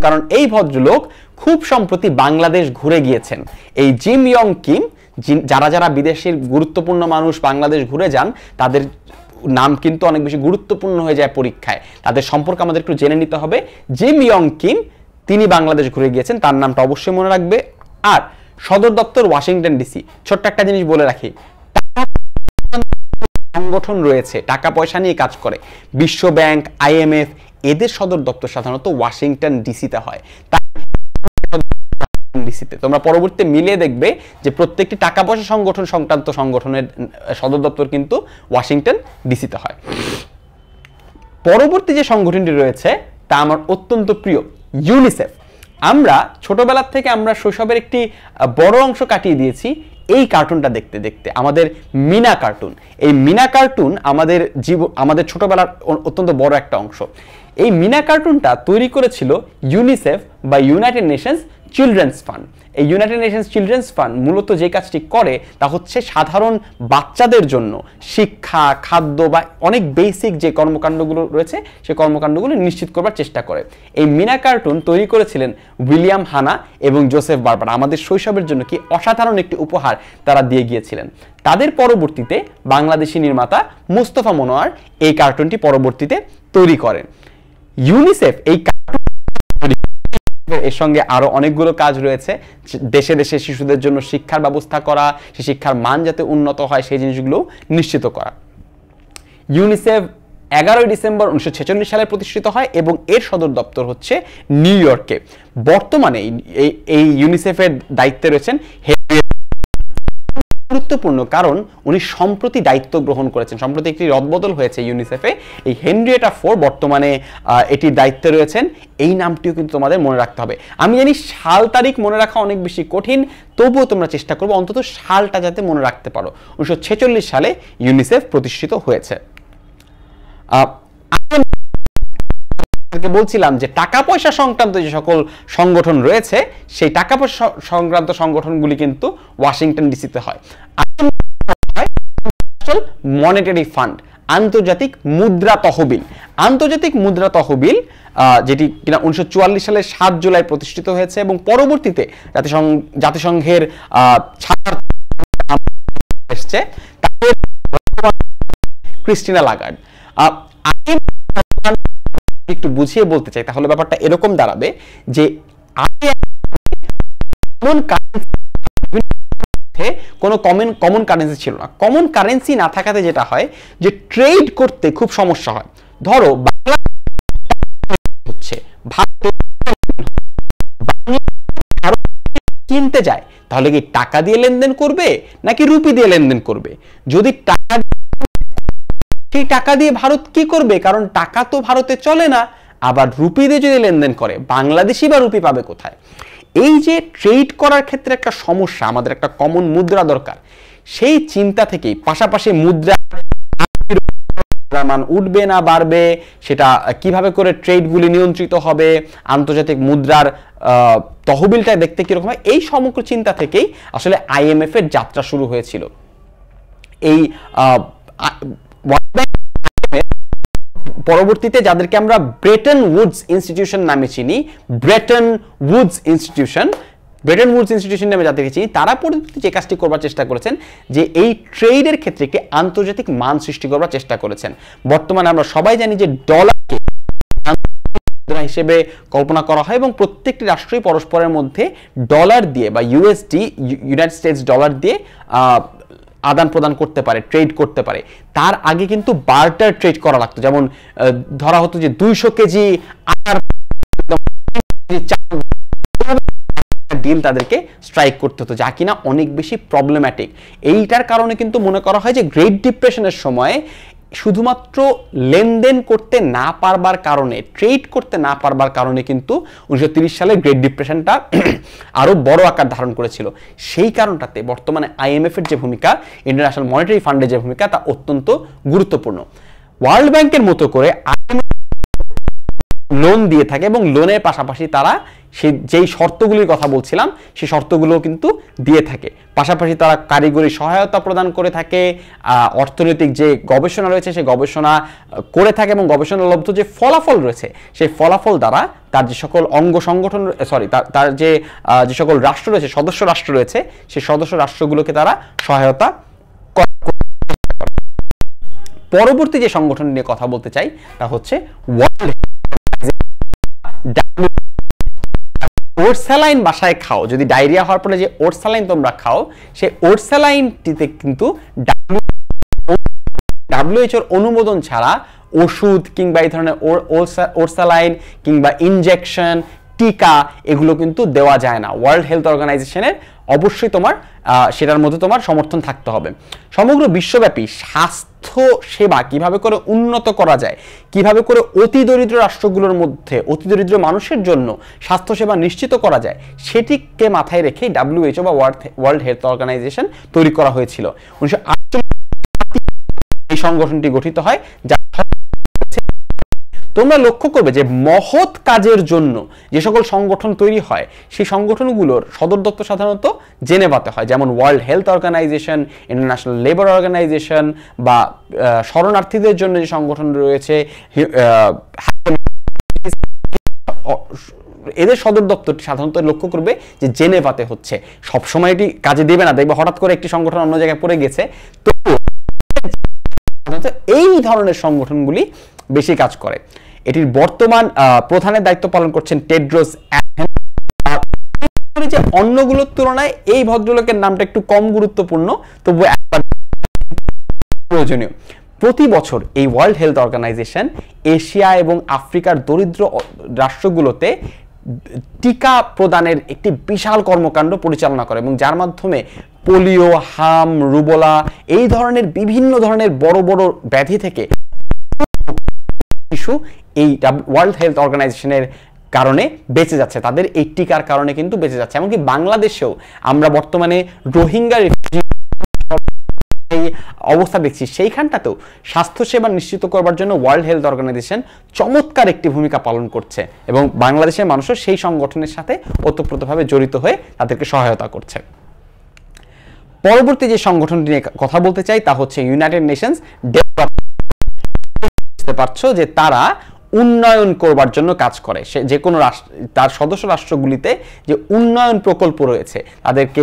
Speaker 1: কারণ এই ভদ্রলোক খুব সম্প্রতি বাংলাদেশ ঘুরে গিয়েছেন। এই জিম ইয়ং কিম, যারা বিদেশের গুরুত্বপূর্ণ মানুষ বাংলাদেশ ঘুরে যান তাদের নাম কিন্তু অনেক বেশি গুরুত্বপূর্ণ হয়ে যায় পরীক্ষায়, তাদের সম্পর্কে আমাদের একটু জেনে নিতে হবে। জিম ইয়ং কিম তিনি বাংলাদেশ ঘুরে গিয়েছেন, তার নামটা অবশ্যই মনে রাখবে। আর সদর দপ্তর ওয়াশিংটন ডিসি। ছোট্ট একটা জিনিস বলে রাখি, সংগঠন রয়েছে টাকা পয়সা নিয়ে কাজ করে, বিশ্ব ব্যাংক, IMF, এদের সদর দপ্তর সাধারণত ওয়াশিংটন ডিসিতে হয়। ডিসিতে তোমরা পরবর্তীতে মিলিয়ে দেখবে যে প্রত্যেকটি টাকা পয়সা সংগঠন সংক্রান্ত সংগঠনের সদর দপ্তর কিন্তু ওয়াশিংটন ডিসিতে হয়। পরবর্তী যে সংগঠনটি রয়েছে তা আমার অত্যন্ত প্রিয়, ইউনিসেফ। আমরা ছোটবেলার থেকে আমরা শৈশবের একটি বড় অংশ কাটিয়ে দিয়েছি এই কার্টুনটা দেখতে দেখতে, আমাদের মিনা কার্টুন। এই মিনা কার্টুন আমাদের ছোটবেলার অত্যন্ত বড় একটা অংশ। এই মিনা কার্টুনটা তৈরি করেছিল ইউনিসেফ বা ইউনাইটেড নেশনস চিলড্রেন্স ফান্ড। এই ইউনাইটেড নেশনস চিলড্রেন্স ফান্ড মূলত যে কাজটি করে তা হচ্ছে সাধারণ বাচ্চাদের জন্য শিক্ষা, খাদ্য বা অনেক বেসিক যে কর্মকাণ্ডগুলো রয়েছে সেই কর্মকাণ্ডগুলো নিশ্চিত করবার চেষ্টা করে। এই মিনা কার্টুন তৈরি করেছিলেন উইলিয়াম হানা এবং জোসেফ বারবার। আমাদের শৈশবের জন্য কি অসাধারণ একটি উপহার তারা দিয়ে গিয়েছিলেন। তাদের পরবর্তীতে বাংলাদেশি নির্মাতা মুস্তফা মনোয়ার এই কার্টুনটি পরবর্তীতে তৈরি করেন। ইউনিসেফ এই এর সঙ্গে আরো অনেকগুলো কাজ রয়েছে, দেশে দেশে শিশুদের জন্য শিক্ষার ব্যবস্থা করা, সেই শিক্ষার মান যাতে উন্নত হয় সেই জিনিসগুলো নিশ্চিত করা। ইউনিসেফ 11 ডিসেম্বর 1946 সালে প্রতিষ্ঠিত হয় এবং এর সদর দপ্তর হচ্ছে নিউ ইয়র্কে। বর্তমানে এই ইউনিসেফের দায়িত্বে রয়েছেন গুরুত্বপূর্ণ, কারণ উনি সম্প্রতি দায়িত্ব গ্রহণ করেছেন, সম্প্রতি একটি রদবদল হয়েছে ইউনিসেফে। এই হেনরিয়েটা ফোর বর্তমানে এটির দায়িত্বে রয়েছেন। এই নামটিও কিন্তু তোমাদের মনে রাখতে হবে। আমি জানি সাল তারিখ মনে রাখা অনেক বেশি কঠিন, তবুও তোমরা চেষ্টা করবো অন্তত সালটা যাতে মনে রাখতে পারো। 1946 সালে ইউনিসেফ প্রতিষ্ঠিত হয়েছে। বলছিলাম যে টাকা পয়সা সংক্রান্ত যে সকল সংগঠন রয়েছে সেই টাকা পয়সা সংক্রান্ত সংগঠনগুলি কিন্তু ওয়াশিংটন ডিসিতে হয়। মনিটারি ফান্ড, আন্তর্জাতিক মুদ্রা তহবিল। আন্তর্জাতিক মুদ্রা তহবিল যেটি কিনা 1944 সালের 7 জুলাই প্রতিষ্ঠিত হয়েছে এবং পরবর্তীতে জাতিসংঘের এসছে ক্রিস্টিনা লাগার্ড। একটু বুঝিয়ে বলতে চাই তাহলে ব্যাপারটা এরকম দাঁড়াবে যে কোনো কমন কারেন্সি ছিল না। কমন কারেন্সি না থাকাতে যেটা হয় যে ট্রেড করতে খুব সমস্যা হয়। ধরো হচ্ছে কিনতে যায়, তাহলে কি টাকা দিয়ে লেনদেন করবে নাকি রুপি দিয়ে লেনদেন করবে? যদি সেই টাকা দিয়ে ভারত কি করবে, কারণ টাকা তো ভারতে চলে না। আবার রুপি দিয়ে যদি লেনদেন করে বাংলাদেশি বা রুপি পাবে কোথায়? এই যে ট্রেড করার ক্ষেত্রে একটা সমস্যা, আমাদের একটা কমন মুদ্রা দরকার। সেই চিন্তা থেকেই পাশাপাশি মুদ্রা মুদ্রার মান উঠবে না বাড়বে, সেটা কিভাবে করে ট্রেডগুলি নিয়ন্ত্রিত হবে, আন্তর্জাতিক মুদ্রার তহবিলটা দেখতে কিরকম হয়, এই সমগ্র চিন্তা থেকেই আসলে IMF এর যাত্রা শুরু হয়েছিল। এই পরবর্তীতে যাদেরকে আমরা ব্রেটন উডস ইনস্টিটিউশন নামে চিনি, ব্রেটন উডস ইনস্টিটিউশন নামে যাদেরকে চিনি, তারা পরবর্তীতে যে কাজটি করবার চেষ্টা করেছেন যে এই ট্রেডের ক্ষেত্রে একটি আন্তর্জাতিক মান সৃষ্টি করবার চেষ্টা করেছেন। বর্তমানে আমরা সবাই জানি যে ডলারকে হিসেবে কল্পনা করা হয় এবং প্রত্যেকটি রাষ্ট্রই পরস্পরের মধ্যে ডলার দিয়ে বা USD ইউনাইটেড স্টেটস ডলার দিয়ে আদান প্রদান করতে পারে, ট্রেড করতে পারে। তার আগে কিন্তু বার্টার ট্রেড করা লাগতো, যেমন ধরা হতো যে 200 কেজি ডিল তাদেরকে স্ট্রাইক করতে হতো, যা কিনা অনেক বেশি প্রবলেম্যাটিক। এইটার কারণে কিন্তু মনে করা হয় যে গ্রেট ডিপ্রেশনের সময় শুধুমাত্র লেনদেন করতে না পারবার কারণে, ট্রেড করতে না পারবার কারণে কিন্তু 1930 সালে গ্রেট ডিপ্রেশনটা আরো বড় আকার ধারণ করেছিল। সেই কারণটাতে বর্তমানে IMF এর যে ভূমিকা, ইন্টারন্যাশনাল মনিটারি ফান্ডের যে ভূমিকা, তা অত্যন্ত গুরুত্বপূর্ণ। ওয়ার্ল্ড ব্যাংকের মতো করে লোন দিয়ে থাকে এবং লোনের পাশাপাশি তারা যেই শর্তগুলির কথা বলছিলাম সেই শর্তগুলো কিন্তু দিয়ে থাকে। পাশাপাশি তারা কারিগরি সহায়তা প্রদান করে থাকে, অর্থনৈতিক যে গবেষণা রয়েছে সেই গবেষণা করে থাকে এবং গবেষণালব্ধ যে ফলাফল রয়েছে সেই ফলাফল দ্বারা তার যে সকল অঙ্গ সংগঠন তার যে সকল রাষ্ট্র রয়েছে, সদস্য রাষ্ট্র রয়েছে, সেই সদস্য রাষ্ট্রগুলোকে তারা সহায়তা করে। পরবর্তী যে সংগঠন নিয়ে কথা বলতে চাই তা হচ্ছে ওয়ার্ল্ড ওটস্যালাইন বাসায় খাও, যদি ডায়রিয়া হওয়ার পরে যে ওটস্যালাইন তোমরা খাও, সেই ওটস্যালাইনটিতে কিন্তু WHO অনুমোদন ছাড়া ওষুধ কিংবা এই ধরনের ওটস্যালাইন কিংবা ইনজেকশন, টিকা এগুলো কিন্তু দেওয়া যায় না। ওয়ার্ল্ড হেলথ অর্গানাইজেশনের অবশ্যই তোমার সেটার মধ্যে তোমার সমর্থন থাকতে হবে। সমগ্র বিশ্বব্যাপী স্বাস্থ্য সেবা কিভাবে করে উন্নত করা যায়, কিভাবে করে অতি দরিদ্র রাষ্ট্রগুলোর মধ্যে অতি দরিদ্র মানুষের জন্য স্বাস্থ্যসেবা নিশ্চিত করা যায়, সেটিকে মাথায় রেখে WHO বা ওয়ার্ল্ড হেলথ অর্গানাইজেশন তৈরি করা হয়েছিল। 1948 এই সংগঠনটি গঠিত হয়। যা তোমরা লক্ষ্য করবে যে মহৎ কাজের জন্য যে সকল সংগঠন তৈরি হয় সেই সংগঠনগুলোর সদর দপ্তর সাধারণত জেনেভাতে হয়, যেমন World Health Organisation, International Labour Organisation বা শরণার্থীদের জন্য যে সংগঠন রয়েছে এদের সদর দপ্তরটি সাধারণত লক্ষ্য করবে যে জেনেভাতে হচ্ছে। সবসময় এটি কাজে দেবে না, দেখবে হঠাৎ করে একটি সংগঠন অন্য জায়গায় পড়ে গেছে। তো এই ধরনের সংগঠনগুলি বেশি কাজ করে। এটির বর্তমান প্রধানের দায়িত্ব পালন করছেন টেড্রোস অ্যাডহ্যানম। যে অন্যগুলোর তুলনায় এই ভদ্রলোকের নামটা একটু কম গুরুত্বপূর্ণ, তবু প্রয়োজনীয়। প্রতি বছর এই ওয়ার্ল্ড হেলথ অর্গানাইজেশন এশিয়া এবং আফ্রিকার দরিদ্র রাষ্ট্রগুলোতে টিকা প্রদানের একটি বিশাল কর্মকাণ্ড পরিচালনা করে এবং যার মাধ্যমে পোলিও, হাম, রুবোলা এই ধরনের বিভিন্ন ধরনের বড় বড় ব্যাধি থেকে শিশু এই ওয়ার্ল্ড হেলথ অর্গানাইজেশনের কারণে বেঁচে যাচ্ছে, তাদের এই টিকার কারণে কিন্তু বেঁচে যাচ্ছে। এমনকি বাংলাদেশেও আমরা বর্তমানে রোহিঙ্গা অবস্থা দেখছি, সেইখানটাতেও স্বাস্থ্যসেবা নিশ্চিত করবার জন্য ওয়ার্ল্ড হেলথ অর্গানাইজেশন চমৎকার একটি ভূমিকা পালন করছে এবং বাংলাদেশের মানুষও সেই সংগঠনের সাথে ওতপ্রোতভাবে জড়িত হয়ে তাদেরকে সহায়তা করছে। পরবর্তী যে সংগঠনটি নিয়ে কথা বলতে চাই তা হচ্ছে ইউনাইটেড নেশনস ডেভেলপমেন্ট। বুঝতে পারছো যে তারা উন্নয়ন করবার জন্য কাজ করে। সে যে কোনো রাষ্ট্র, তার সদস্য রাষ্ট্রগুলিতে যে উন্নয়ন প্রকল্প রয়েছে তাদেরকে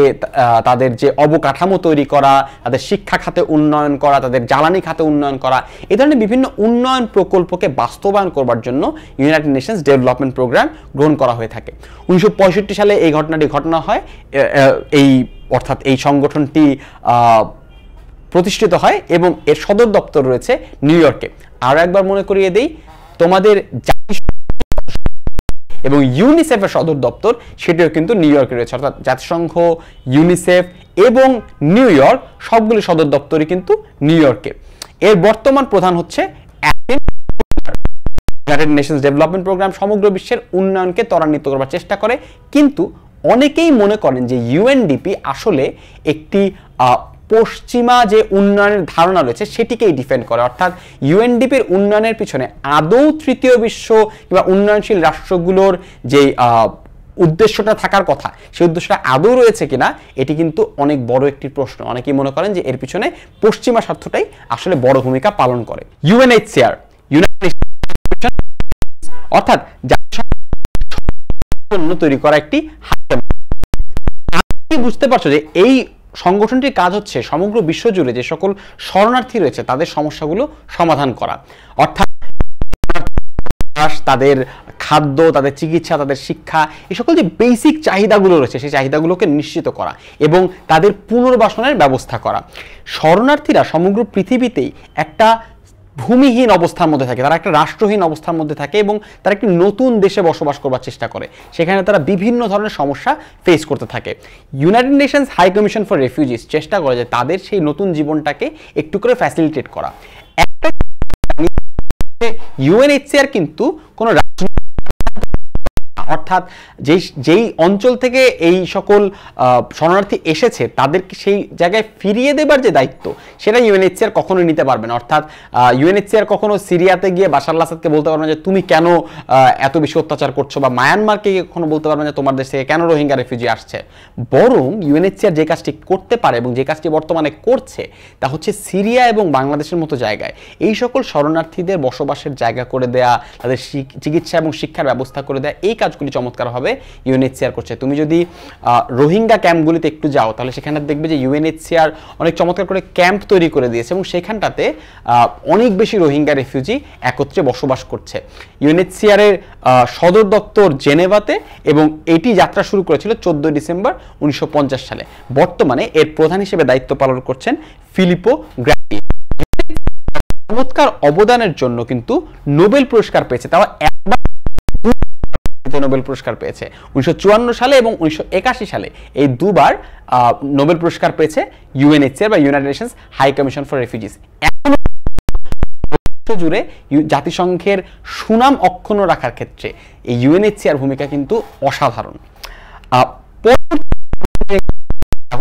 Speaker 1: তাদের যে অবকাঠামো তৈরি করা, তাদের শিক্ষা খাতে উন্নয়ন করা, তাদের জ্বালানি খাতে উন্নয়ন করা, এই ধরনের বিভিন্ন উন্নয়ন প্রকল্পকে বাস্তবায়ন করবার জন্য ইউনাইটেড নেশনস ডেভেলপমেন্ট প্রোগ্রাম গ্রহণ করা হয়ে থাকে। 1965 সালে এই ঘটনাটি ঘটনা হয়, অর্থাৎ এই সংগঠনটি প্রতিষ্ঠিত হয় এবং এর সদর দপ্তর রয়েছে নিউ ইয়র্কে। আরও একবার মনে করিয়ে দেই, তোমাদের এবং ইউনিসেফের সদর দপ্তর সেটিও কিন্তু নিউ ইয়র্কে রয়েছে, অর্থাৎ জাতিসংঘ, ইউনিসেফ এবং নিউ ইয়র্ক সবগুলি সদর দপ্তরই কিন্তু নিউ ইয়র্কে। এর বর্তমান প্রধান হচ্ছে ইউনাইটেড নেশনস ডেভেলপমেন্ট প্রোগ্রাম সমগ্র বিশ্বের উন্নয়নকে ত্বরান্বিত করবার চেষ্টা করে, কিন্তু অনেকেই মনে করেন যে ইউএনডিপি আসলে একটি পশ্চিমা যে উন্নয়নের ধারণা রয়েছে সেটিকেই ডিফেন্ড করে, অর্থাৎ ইউএনডিপির উন্নয়নের পিছনে আদৌ তৃতীয় বিশ্ব কিংবা উন্নয়নশীল রাষ্ট্রগুলোর যে উদ্দেশ্যটা থাকার কথা সেই উদ্দেশ্যটা আদৌ রয়েছে কিনা এটি কিন্তু অনেক বড় একটি প্রশ্ন। অনেকেই মনে করেন যে এর পিছনে পশ্চিমা স্বার্থটাই আসলে বড় ভূমিকা পালন করে। ইউএনএইচসিআর অর্থাৎ তৈরি করা একটি বুঝতে পারছো যে এই সংগঠনটির কাজ হচ্ছে সমগ্র বিশ্ব জুড়ে যে সকল শরণার্থী রয়েছে তাদের সমস্যাগুলো সমাধান করা, অর্থাৎ তাদের খাদ্য, তাদের চিকিৎসা, তাদের শিক্ষা, এই সকল যে বেসিক চাহিদাগুলো রয়েছে সেই চাহিদাগুলোকে নিশ্চিত করা এবং তাদের পুনর্বাসনের ব্যবস্থা করা। শরণার্থীরা সমগ্র পৃথিবীতেই একটা ভূমিহীন অবস্থার মধ্যে থাকে, তারা একটা রাষ্ট্রহীন অবস্থার মধ্যে থাকে এবং তারা একটি নতুন দেশে বসবাস করবার চেষ্টা করে, সেখানে তারা বিভিন্ন ধরনের সমস্যা ফেস করতে থাকে। United Nations High Commission for Refugees চেষ্টা করে যে তাদের সেই নতুন জীবনটাকে একটু করে ফ্যাসিলিটেট করা। ইউএনএইচসিআর কিন্তু কোনো অর্থাৎ যেই অঞ্চল থেকে এই সকল শরণার্থী এসেছে তাদেরকে সেই জায়গায় ফিরিয়ে দেবার যে দায়িত্ব সেটা ইউএনএইচসিআর কখনোই নিতে পারবে না। অর্থাৎ ইউএনএইচসিআর কখনো সিরিয়াতে গিয়ে বাশার আল আসাদকে বলতে পারবে না যে তুমি কেন এত বেশি অত্যাচার করছো, বা মায়ানমারকে গিয়ে কখনো বলতে পারবে না যে তোমার দেশ থেকে কেন রোহিঙ্গা রেফিউজি আসছে। বরং ইউএনএইচসিআর যে কাজটি করতে পারে এবং যে কাজটি বর্তমানে করছে তা হচ্ছে সিরিয়া এবং বাংলাদেশের মতো জায়গায় এই সকল শরণার্থীদের বসবাসের জায়গা করে দেয়া, তাদের চিকিৎসা এবং শিক্ষার ব্যবস্থা করে দেয়া, এই কাজগুলি চমৎকারভাবে ইউএনএইচসিআর করছে। তুমি যদি রোহিঙ্গা ক্যাম্পগুলিতে একটু যাও তাহলে সেখানে দেখবে যে ইউএনএইচসিআর অনেক চমৎকার করে ক্যাম্প তৈরি করে দিয়েছে এবং সেখানটাতে অনেক বেশি রোহিঙ্গা রেফিউজি একত্রে বসবাস করছে। ইউএনএইচসিআর এর সদর দপ্তর জেনেভাতে এবং এটি যাত্রা শুরু করেছিল 14 ডিসেম্বর 1950 সালে। বর্তমানে এর প্রধান হিসেবে দায়িত্ব পালন করছেন ফিলিপো গ্রান্ডি। চমৎকার অবদানের জন্য কিন্তু নোবেল পুরস্কার পেয়েছে, তাও একবার নোবেল পুরস্কার পেয়েছে 1954 সালে এবং 1981 সালে, এই দুবার নোবেল পুরস্কার পেয়েছে ইউএনএইচসিআর বা United Nations High Commission for Refugees. এখন জুড়ে জাতিসংঘের সুনাম অক্ষুণ্ণ রাখার ক্ষেত্রে এই ইউএনএইচসিআর ভূমিকা কিন্তু অসাধারণ।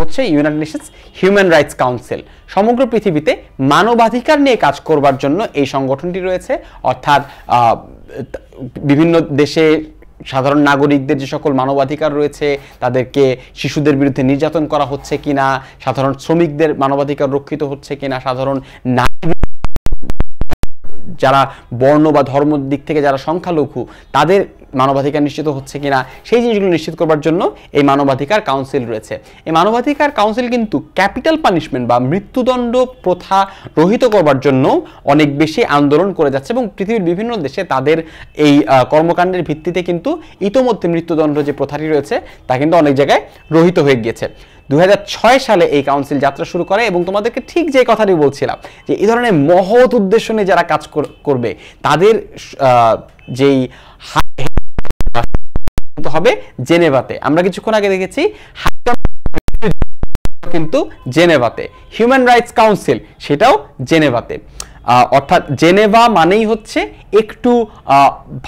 Speaker 1: হচ্ছে United Nations human rights council, সমগ্র পৃথিবীতে মানবাধিকার নিয়ে কাজ করবার জন্য এই সংগঠনটি রয়েছে। অর্থাৎ বিভিন্ন দেশে সাধারণ নাগরিকদের যে সকল মানবাধিকার রয়েছে, তাদেরকে শিশুদের বিরুদ্ধে নির্যাতন করা হচ্ছে কিনা, সাধারণ শ্রমিকদের মানবাধিকার রক্ষিত হচ্ছে কিনা, সাধারণ যারা বর্ণ বা ধর্ম দিক থেকে যারা সংখ্যালঘু তাদের মানবাধিকার নিশ্চিত হচ্ছে কিনা, সেই জিনিসগুলো নিশ্চিত করবার জন্য এই মানবাধিকার কাউন্সিল রয়েছে। এই মানবাধিকার কাউন্সিল কিন্তু ক্যাপিটাল পানিশমেন্ট বা মৃত্যুদণ্ড প্রথা রহিত করবার জন্য অনেক বেশি আন্দোলন করে যাচ্ছে এবং পৃথিবীর বিভিন্ন দেশে তাদের এই কর্মকাণ্ডের ভিত্তিতে কিন্তু ইতোমধ্যে মৃত্যুদণ্ড যে প্রথাটি রয়েছে তা কিন্তু অনেক জায়গায় রহিত হয়ে গিয়েছে। 2006 সালে এই কাউন্সিল যাত্রা শুরু করে এবং তোমাদেরকে ঠিক যে কথাটি বলছিলাম যে এই ধরনের মহৎ উদ্দেশ্য নিয়ে যারা কাজ করবে তাদের যেই হবে জেনেভাতে। আমরা কিছুক্ষণ আগে দেখেছি কিন্তু জেনেভাতে, হিউম্যান রাইটস কাউন্সিল সেটাও জেনেভাতে। অর্থাৎ জেনেভা মানেই হচ্ছে একটু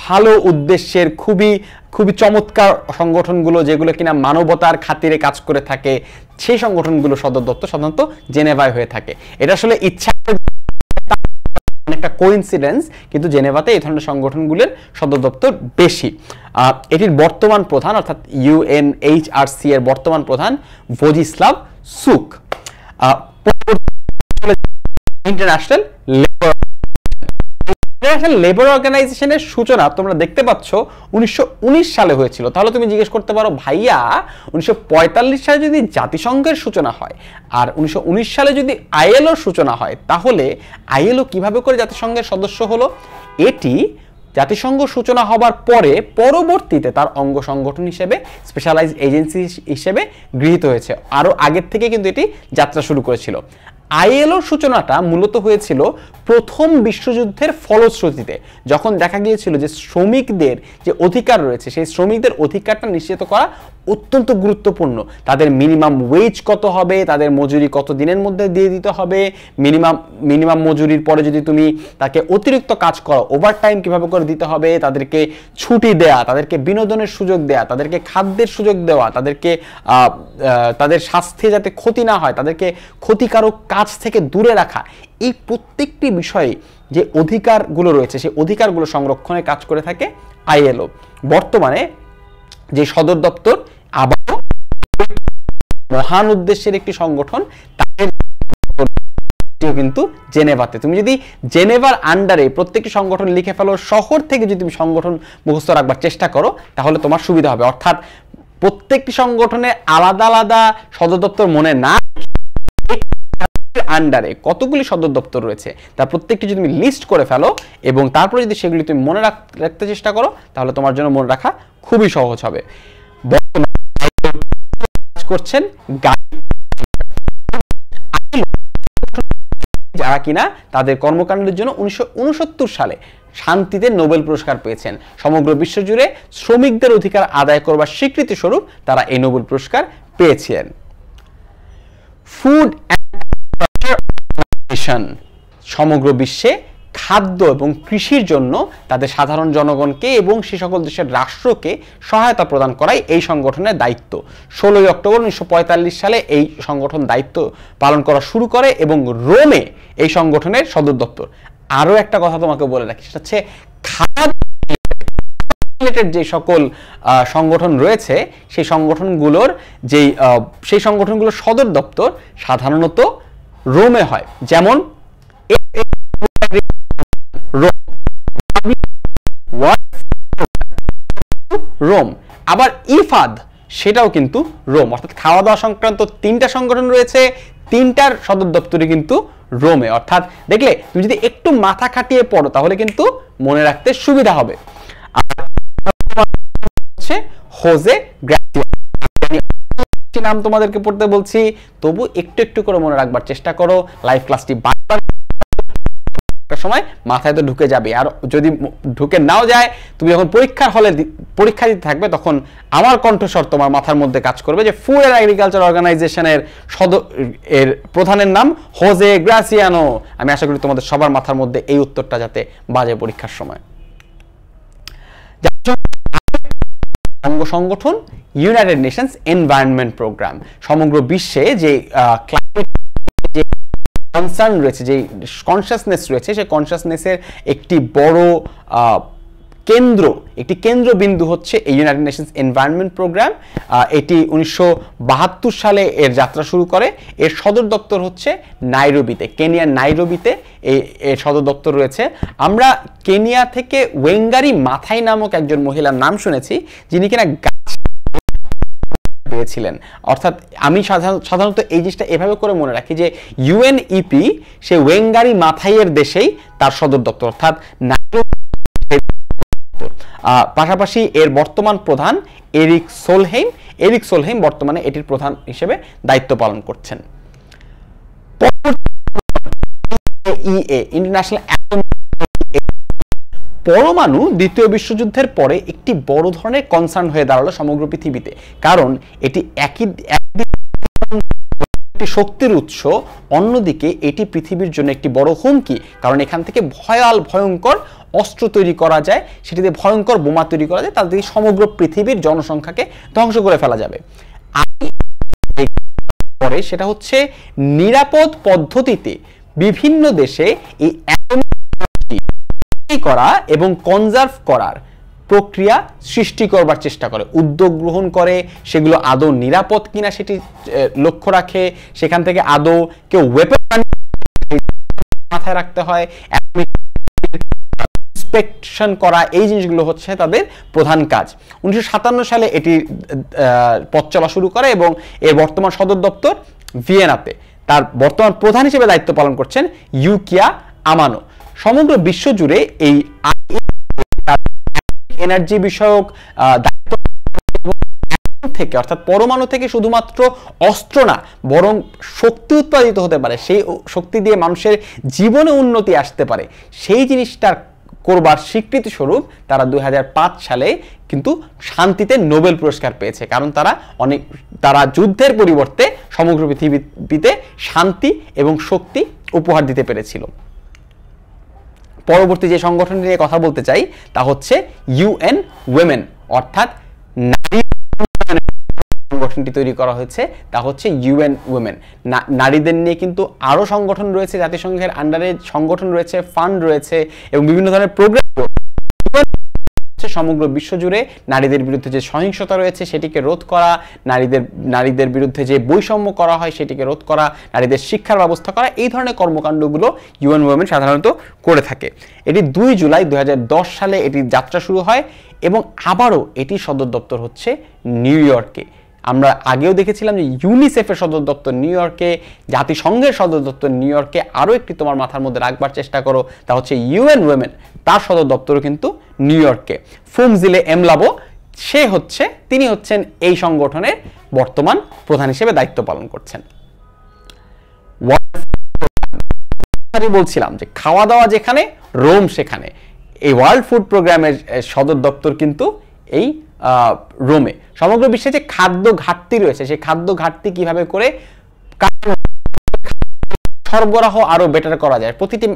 Speaker 1: ভালো উদ্দেশ্যের খুবই চমৎকার সংগঠনগুলো যেগুলো কিনা মানবতার খাতিরে কাজ করে থাকে সেই সংগঠনগুলো সদর দপ্তর সাধারণত জেনেভায় হয়ে থাকে। এটা আসলে ইচ্ছা একটা কোইন্সিডেন্স, কিন্তু জেনেভাতে এই ধরনের সংগঠনগুলোর সদর দপ্তর বেশি। এটির বর্তমান প্রধান অর্থাৎ ইউএনএইচআরসি এর বর্তমান প্রধান ভজিস্লাভ সুক। ইন্টারন্যাশনাল লেবার অর্গানাইজেশনের সূচনা তোমরা দেখতে পাচ্ছ 1919 সালে হয়েছিল। তাহলে তুমি জিজ্ঞেস করতে পারো ভাইয়া 1945 সালে যদি জাতিসংঘের সূচনা হয় আর 1919 সালে যদি আইএলওর সূচনা হয় তাহলে আইএলও কিভাবে করে জাতিসংঘের সদস্য হলো? এটি জাতিসংঘ সূচনা হবার পরে পরবর্তীতে তার অঙ্গ সংগঠন হিসেবে স্পেশালাইজড এজেন্সি হিসেবে গৃহীত হয়েছে। আরো আগের থেকে কিন্তু এটি যাত্রা শুরু করেছিল। আইএলওর সূচনাটা মূলত হয়েছিল প্রথম বিশ্বযুদ্ধের ফলশ্রুতিতে, যখন দেখা গিয়েছিল যে শ্রমিকদের যে অধিকার রয়েছে সেই শ্রমিকদের অধিকারটা নিশ্চিত করা অত্যন্ত গুরুত্বপূর্ণ। তাদের মিনিমাম ওয়েজ কত হবে, তাদের মজুরি কত দিনের মধ্যে দিয়ে দিতে হবে, মিনিমাম মজুরির পরে যদি তুমি তাকে অতিরিক্ত কাজ করো ওভারটাইম কিভাবে করে দিতে হবে, তাদেরকে ছুটি দেয়া, তাদেরকে বিনোদনের সুযোগ দেয়া, তাদেরকে খাদ্যের সুযোগ দেওয়া, তাদেরকে তাদের স্বাস্থ্যে যাতে ক্ষতি না হয়, তাদেরকে ক্ষতিকারক কাজ থেকে দূরে রাখা, এই প্রত্যেকটি বিষয়ে যে অধিকারগুলো রয়েছে সেই অধিকারগুলো সংরক্ষণে কাজ করে থাকে আইএলও। বর্তমানে যে সদর দপ্তর আবারও মহান উদ্দেশ্যের একটি সংগঠন, তাদের কিন্তু জেনেভাতে। তুমি যদি জেনেভার আন্ডারে প্রত্যেকটি সংগঠন লিখে ফেলো, শহর থেকে যদি তুমি সংগঠন মুখস্থ রাখবার চেষ্টা করো তাহলে তোমার সুবিধা হবে। অর্থাৎ প্রত্যেকটি সংগঠনে আলাদা আলাদা সদর দপ্তর মনে না আন্ডারে কতগুলি সদর দপ্তর রয়েছে তার প্রত্যেকটি যদি তুমি লিস্ট করে ফেলো এবং তারপরে যদি সেগুলি তুমি মনে রাখতে চেষ্টা করো তাহলে তোমার জন্য মনে রাখা খুবই সহজ হবে। করছেন যারা কিনা তাদের কর্মকাণ্ডের জন্য 1969 সালে শান্তিতে নোবেল পুরস্কার পেয়েছেন। সমগ্র বিশ্বজুড়ে শ্রমিকদের অধিকার আদায় করবার স্বীকৃতি স্বরূপ তারা এই নোবেল পুরস্কার পেয়েছিলেন। ফুড সমগ্র বিশ্বে খাদ্য এবং কৃষির জন্য তাদের সাধারণ জনগণকে এবং সে সকল দেশের রাষ্ট্রকে সহায়তা প্রদান করাই এই সংগঠনের দায়িত্ব। 16 অক্টোবর 1945 সালে এই সংগঠন দায়িত্ব পালন করা শুরু করে এবং রোমে এই সংগঠনের সদর দপ্তর। আরও একটা কথা তোমাকে বলে রাখি, সেটা হচ্ছে খাদ্য যে সকল সংগঠন রয়েছে সেই সংগঠনগুলোর সদর দপ্তর সাধারণত রোমে হয়। যেমন রোম, আবার ইফাদ সেটাও কিন্তু রোম। অর্থাৎ খাওয়া দাওয়া সংক্রান্ত 3টা সংগঠন রয়েছে, 3টার সদর দপ্তরই কিন্তু রোমে। অর্থাৎ দেখলে তুমি যদি একটু মাথা খাটিয়ে পড়ো তাহলে কিন্তু মনে রাখতে সুবিধা হবে। হোজে গ্রাসিয়ানো নাম তোমাদেরকে পড়তে বলছি, তবু একটু একটু করে মনে রাখবার চেষ্টা করো। লাইভ ক্লাসটি বারবার সময় মাথায় তো ঢুকে যাবে, আর যদি ঢুকে নাও যায় তুমি যখন পরীক্ষার হলে পরীক্ষা দিতে থাকবে তখন আমার কণ্ঠস্বর তোমার মাথার মধ্যে কাজ করবে যে ফুড অ্যান্ড এগ্রিকালচার অর্গানাইজেশনের এর প্রধানের নাম হোজে গ্রাসিয়ানো। আমি আশা করি তোমাদের সবার মাথার মধ্যে এই উত্তরটা যাতে বাজে পরীক্ষার সময়। অঙ্গ সংগঠন ইউনাইটেড নেশনস এনভায়রনমেন্ট প্রোগ্রাম। সমগ্র বিশ্বে যে ক্লাইমেট কনসার্ন রয়েছে, যে কনসাসনেস রয়েছে, সেই কনসাসনেসের একটি বড় কেন্দ্রবিন্দু হচ্ছে এই ইউনাইটেড নেশনস এনভায়রনমেন্ট প্রোগ্রাম। এটি 1972 সালে এর যাত্রা শুরু করে। এর সদর দপ্তর হচ্ছে নাইরোবিতে, কেনিয়ার নাইরোবিতে এর সদর দপ্তর রয়েছে। আমরা কেনিয়া থেকে ওয়েঙ্গারি মাথাই নামক একজন মহিলার নাম শুনেছি যিনি কিনা পেয়েছিলেন। অর্থাৎ আমি সাধারণত এই জিনিসটা এভাবে করে মনে রাখি যে ইউএনইপি সে ওয়েঙ্গারি মাথাইয়ের দেশেই তার সদর দপ্তর, অর্থাৎ পাশাপাশি এর বর্তমান প্রধান এরিক সোলহেইম বর্তমানে এটির প্রধান হিসেবে দায়িত্ব পালন করছেন। ইন্টারন্যাশনাল পরমাণু দ্বিতীয় বিশ্বযুদ্ধের পরে একটি বড় ধরনের কনসার্ন হয়ে দাঁড়ালো সমগ্র পৃথিবীতে, কারণ এটি একটি শক্তির উৎস, অন্যদিকে এটি পৃথিবীর জন্য একটি বড় হুমকি, কারণ এখান থেকে ভয়ঙ্কর অস্ত্র তৈরি করা যায়, সেটিতে ভয়ঙ্কর বোমা তৈরি করা যায়, তার দিকে সমগ্র পৃথিবীর জনসংখ্যাকে ধ্বংস করে ফেলা যাবে। পরে সেটা হচ্ছে নিরাপদ পদ্ধতিতে বিভিন্ন দেশে এই করা এবং কনজার্ভ করার প্রক্রিয়া সৃষ্টি করবার চেষ্টা করে, উদ্যোগ গ্রহণ করে, সেগুলো আদৌ নিরাপদ কিনা সেটি লক্ষ্য রাখে, সেখান থেকে আদৌ কেউ ওয়েপন মাথায় রাখতে হয়, ইন্সপেকশন করা, এই জিনিসগুলো হচ্ছে তাদের প্রধান কাজ। 1957 সালে এটি পথ চলা শুরু করে এবং এর বর্তমান সদর দপ্তর ভিয়েনাতে। তার বর্তমান প্রধান হিসেবে দায়িত্ব পালন করছেন ইউকিয়া আমানো। সমগ্র বিশ্ব জুড়ে এই এনার্জি বিষয়ক দায়িত্ব থেকে অর্থাৎ পরমাণু থেকে শুধুমাত্র অস্ত্র না বরং শক্তি উৎপাদিত হতে পারে, সেই শক্তি দিয়ে মানুষের জীবনে উন্নতি আসতে পারে, সেই জিনিসটার করবার স্বীকৃতি স্বরূপ তারা 2005 সালে কিন্তু শান্তিতে নোবেল পুরস্কার পেয়েছে। কারণ তারা যুদ্ধের পরিবর্তে সমগ্র পৃথিবীতে শান্তি এবং শক্তি উপহার দিতে পেরেছিল। পরবর্তী যে সংগঠনটি নিয়ে কথা বলতে চাই তা হচ্ছে ইউএন উইমেন, অর্থাৎ নারী সংগঠনটি তৈরি করা হয়েছে তা হচ্ছে ইউএন উইমেন। নারীদের নিয়ে কিন্তু আরো সংগঠন রয়েছে, জাতিসংঘের আন্ডারে সংগঠন রয়েছে, ফান্ড রয়েছে এবং বিভিন্ন ধরনের প্রোগ্রাম সমগ্র বিশ্বজুড়ে নারীদের বিরুদ্ধে যে সহিংসতা রয়েছে সেটিকে রোধ করা, নারীদের বিরুদ্ধে যে বৈষম্য করা হয় সেটিকে রোধ করা, নারীদের শিক্ষার ব্যবস্থা করা, এই ধরনের কর্মকাণ্ডগুলো ইউএন উইমেন সাধারণত করে থাকে। এটি 2 জুলাই 2010 সালে এটির যাত্রা শুরু হয় এবং আবারও এটির সদর দপ্তর হচ্ছে নিউ ইয়র্কে। আমরা আগেও দেখেছিলাম যে ইউনিসেফের সদর দপ্তর নিউ ইয়র্কে, জাতিসংঘের সদর দপ্তর নিউ ইয়র্কে, আরও একটি তোমার মাথার মধ্যে রাখবার চেষ্টা করো তা হচ্ছে ইউএন উইমেন, তার সদর দপ্তরও কিন্তু নিউ ইয়র্কে। ফুমজিলে এমলাবো তিনি হচ্ছেন এই সংগঠনের বর্তমান প্রধান হিসেবে দায়িত্ব পালন করছেন। বলছিলাম যে খাওয়া দাওয়া যেখানে রোম সেখানে, এই ওয়ার্ল্ড ফুড প্রোগ্রামের সদর দপ্তর কিন্তু এই রোমে। সমগ্র বিশ্বে যে খাদ্য ঘাটতি রয়েছে সেই খাদ্য ঘাটতি কিভাবে করে সরবরাহ আরো বেটার করা যায়, প্রতিটি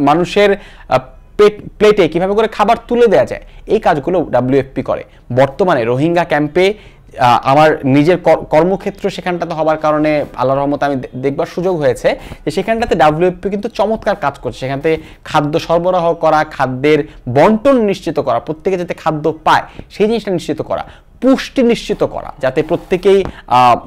Speaker 1: মানুষের প্লেটে কিভাবে করে খাবার তুলে দেওয়া যায়, এই কাজগুলো ডাব্লিউএফপি করে। বর্তমানে রোহিঙ্গা ক্যাম্পে আমার নিজের কর্মক্ষেত্র সেখানটাতে হবার কারণে আল্লাহর রহমতে আমি দেখবার সুযোগ হয়েছে যে সেখানটাতে ডাব্লিউএফপি কিন্তু চমৎকার কাজ করছে। সেখান থেকে খাদ্য সরবরাহ করা, খাদ্যের বন্টন নিশ্চিত করা, প্রত্যেকে যাতে খাদ্য পায় সেই জিনিসটা নিশ্চিত করা, পুষ্টি নিশ্চিত করা, যাতে প্রত্যেকেই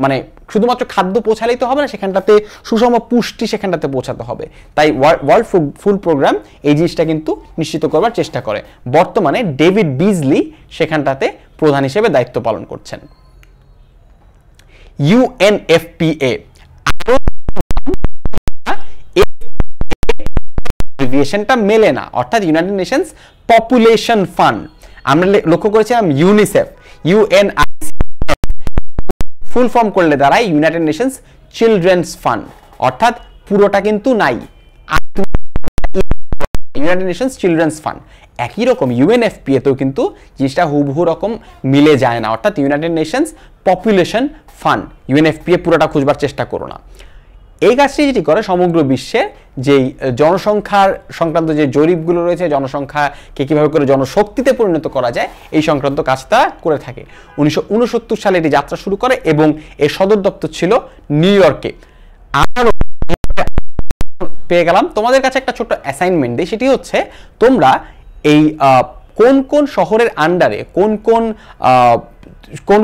Speaker 1: মানে শুধুমাত্র খাদ্য পৌঁছালেই তো হবে না, সেখানটাতে সুষম পুষ্টি সেখানটাতে পৌঁছাতে হবে। তাই ওয়ার্ল্ড ফুড প্রোগ্রাম এই জিনিসটা কিন্তু নিশ্চিত করবার চেষ্টা করে। বর্তমানে ডেভিড বিজলি সেখানটাতে প্রধান হিসেবে দায়িত্ব পালন করছেন। ইউএনএফপিএ অ্যাব্রিভিয়েশনটা মেলে না, অর্থাৎ ইউনাইটেড নেশনস পপুলেশন ফান্ড। আমরা লক্ষ্য করেছিলাম ইউনিসেফ, ফুল ফর্ম করলে দাঁড়ায় ইউনাইটেড নেশনস চিলড্রেন্স ফান্ড, অর্থাৎ পুরোটা কিন্তু নাই, ইউনাইটেড নেশনস চিলড্রেন্স ফান্ড। একই রকম ইউএনএফপিএ তেও কিন্তু জিনিসটা হুবহু রকম মিলে যায় না, অর্থাৎ United Nations population fund. UNFPA পুরোটা খুঁজবার চেষ্টা করো না। এই কাজটি যেটি করে সমগ্র বিশ্বের যেই জনসংখ্যার সংক্রান্ত যে জরিপগুলো রয়েছে, জনসংখ্যাকে কিভাবে করে জনশক্তিতে পরিণত করা যায় এই সংক্রান্ত কাজটা করে থাকে। 1969 সালে এটি যাত্রা শুরু করে এবং এর সদর দপ্তর ছিল নিউ ইয়র্কে। আরও পেয়ে গেলাম, তোমাদের কাছে একটা ছোট্ট অ্যাসাইনমেন্ট দিই, সেটি হচ্ছে তোমরা এই কোন কোন শহরের আন্ডারে কোন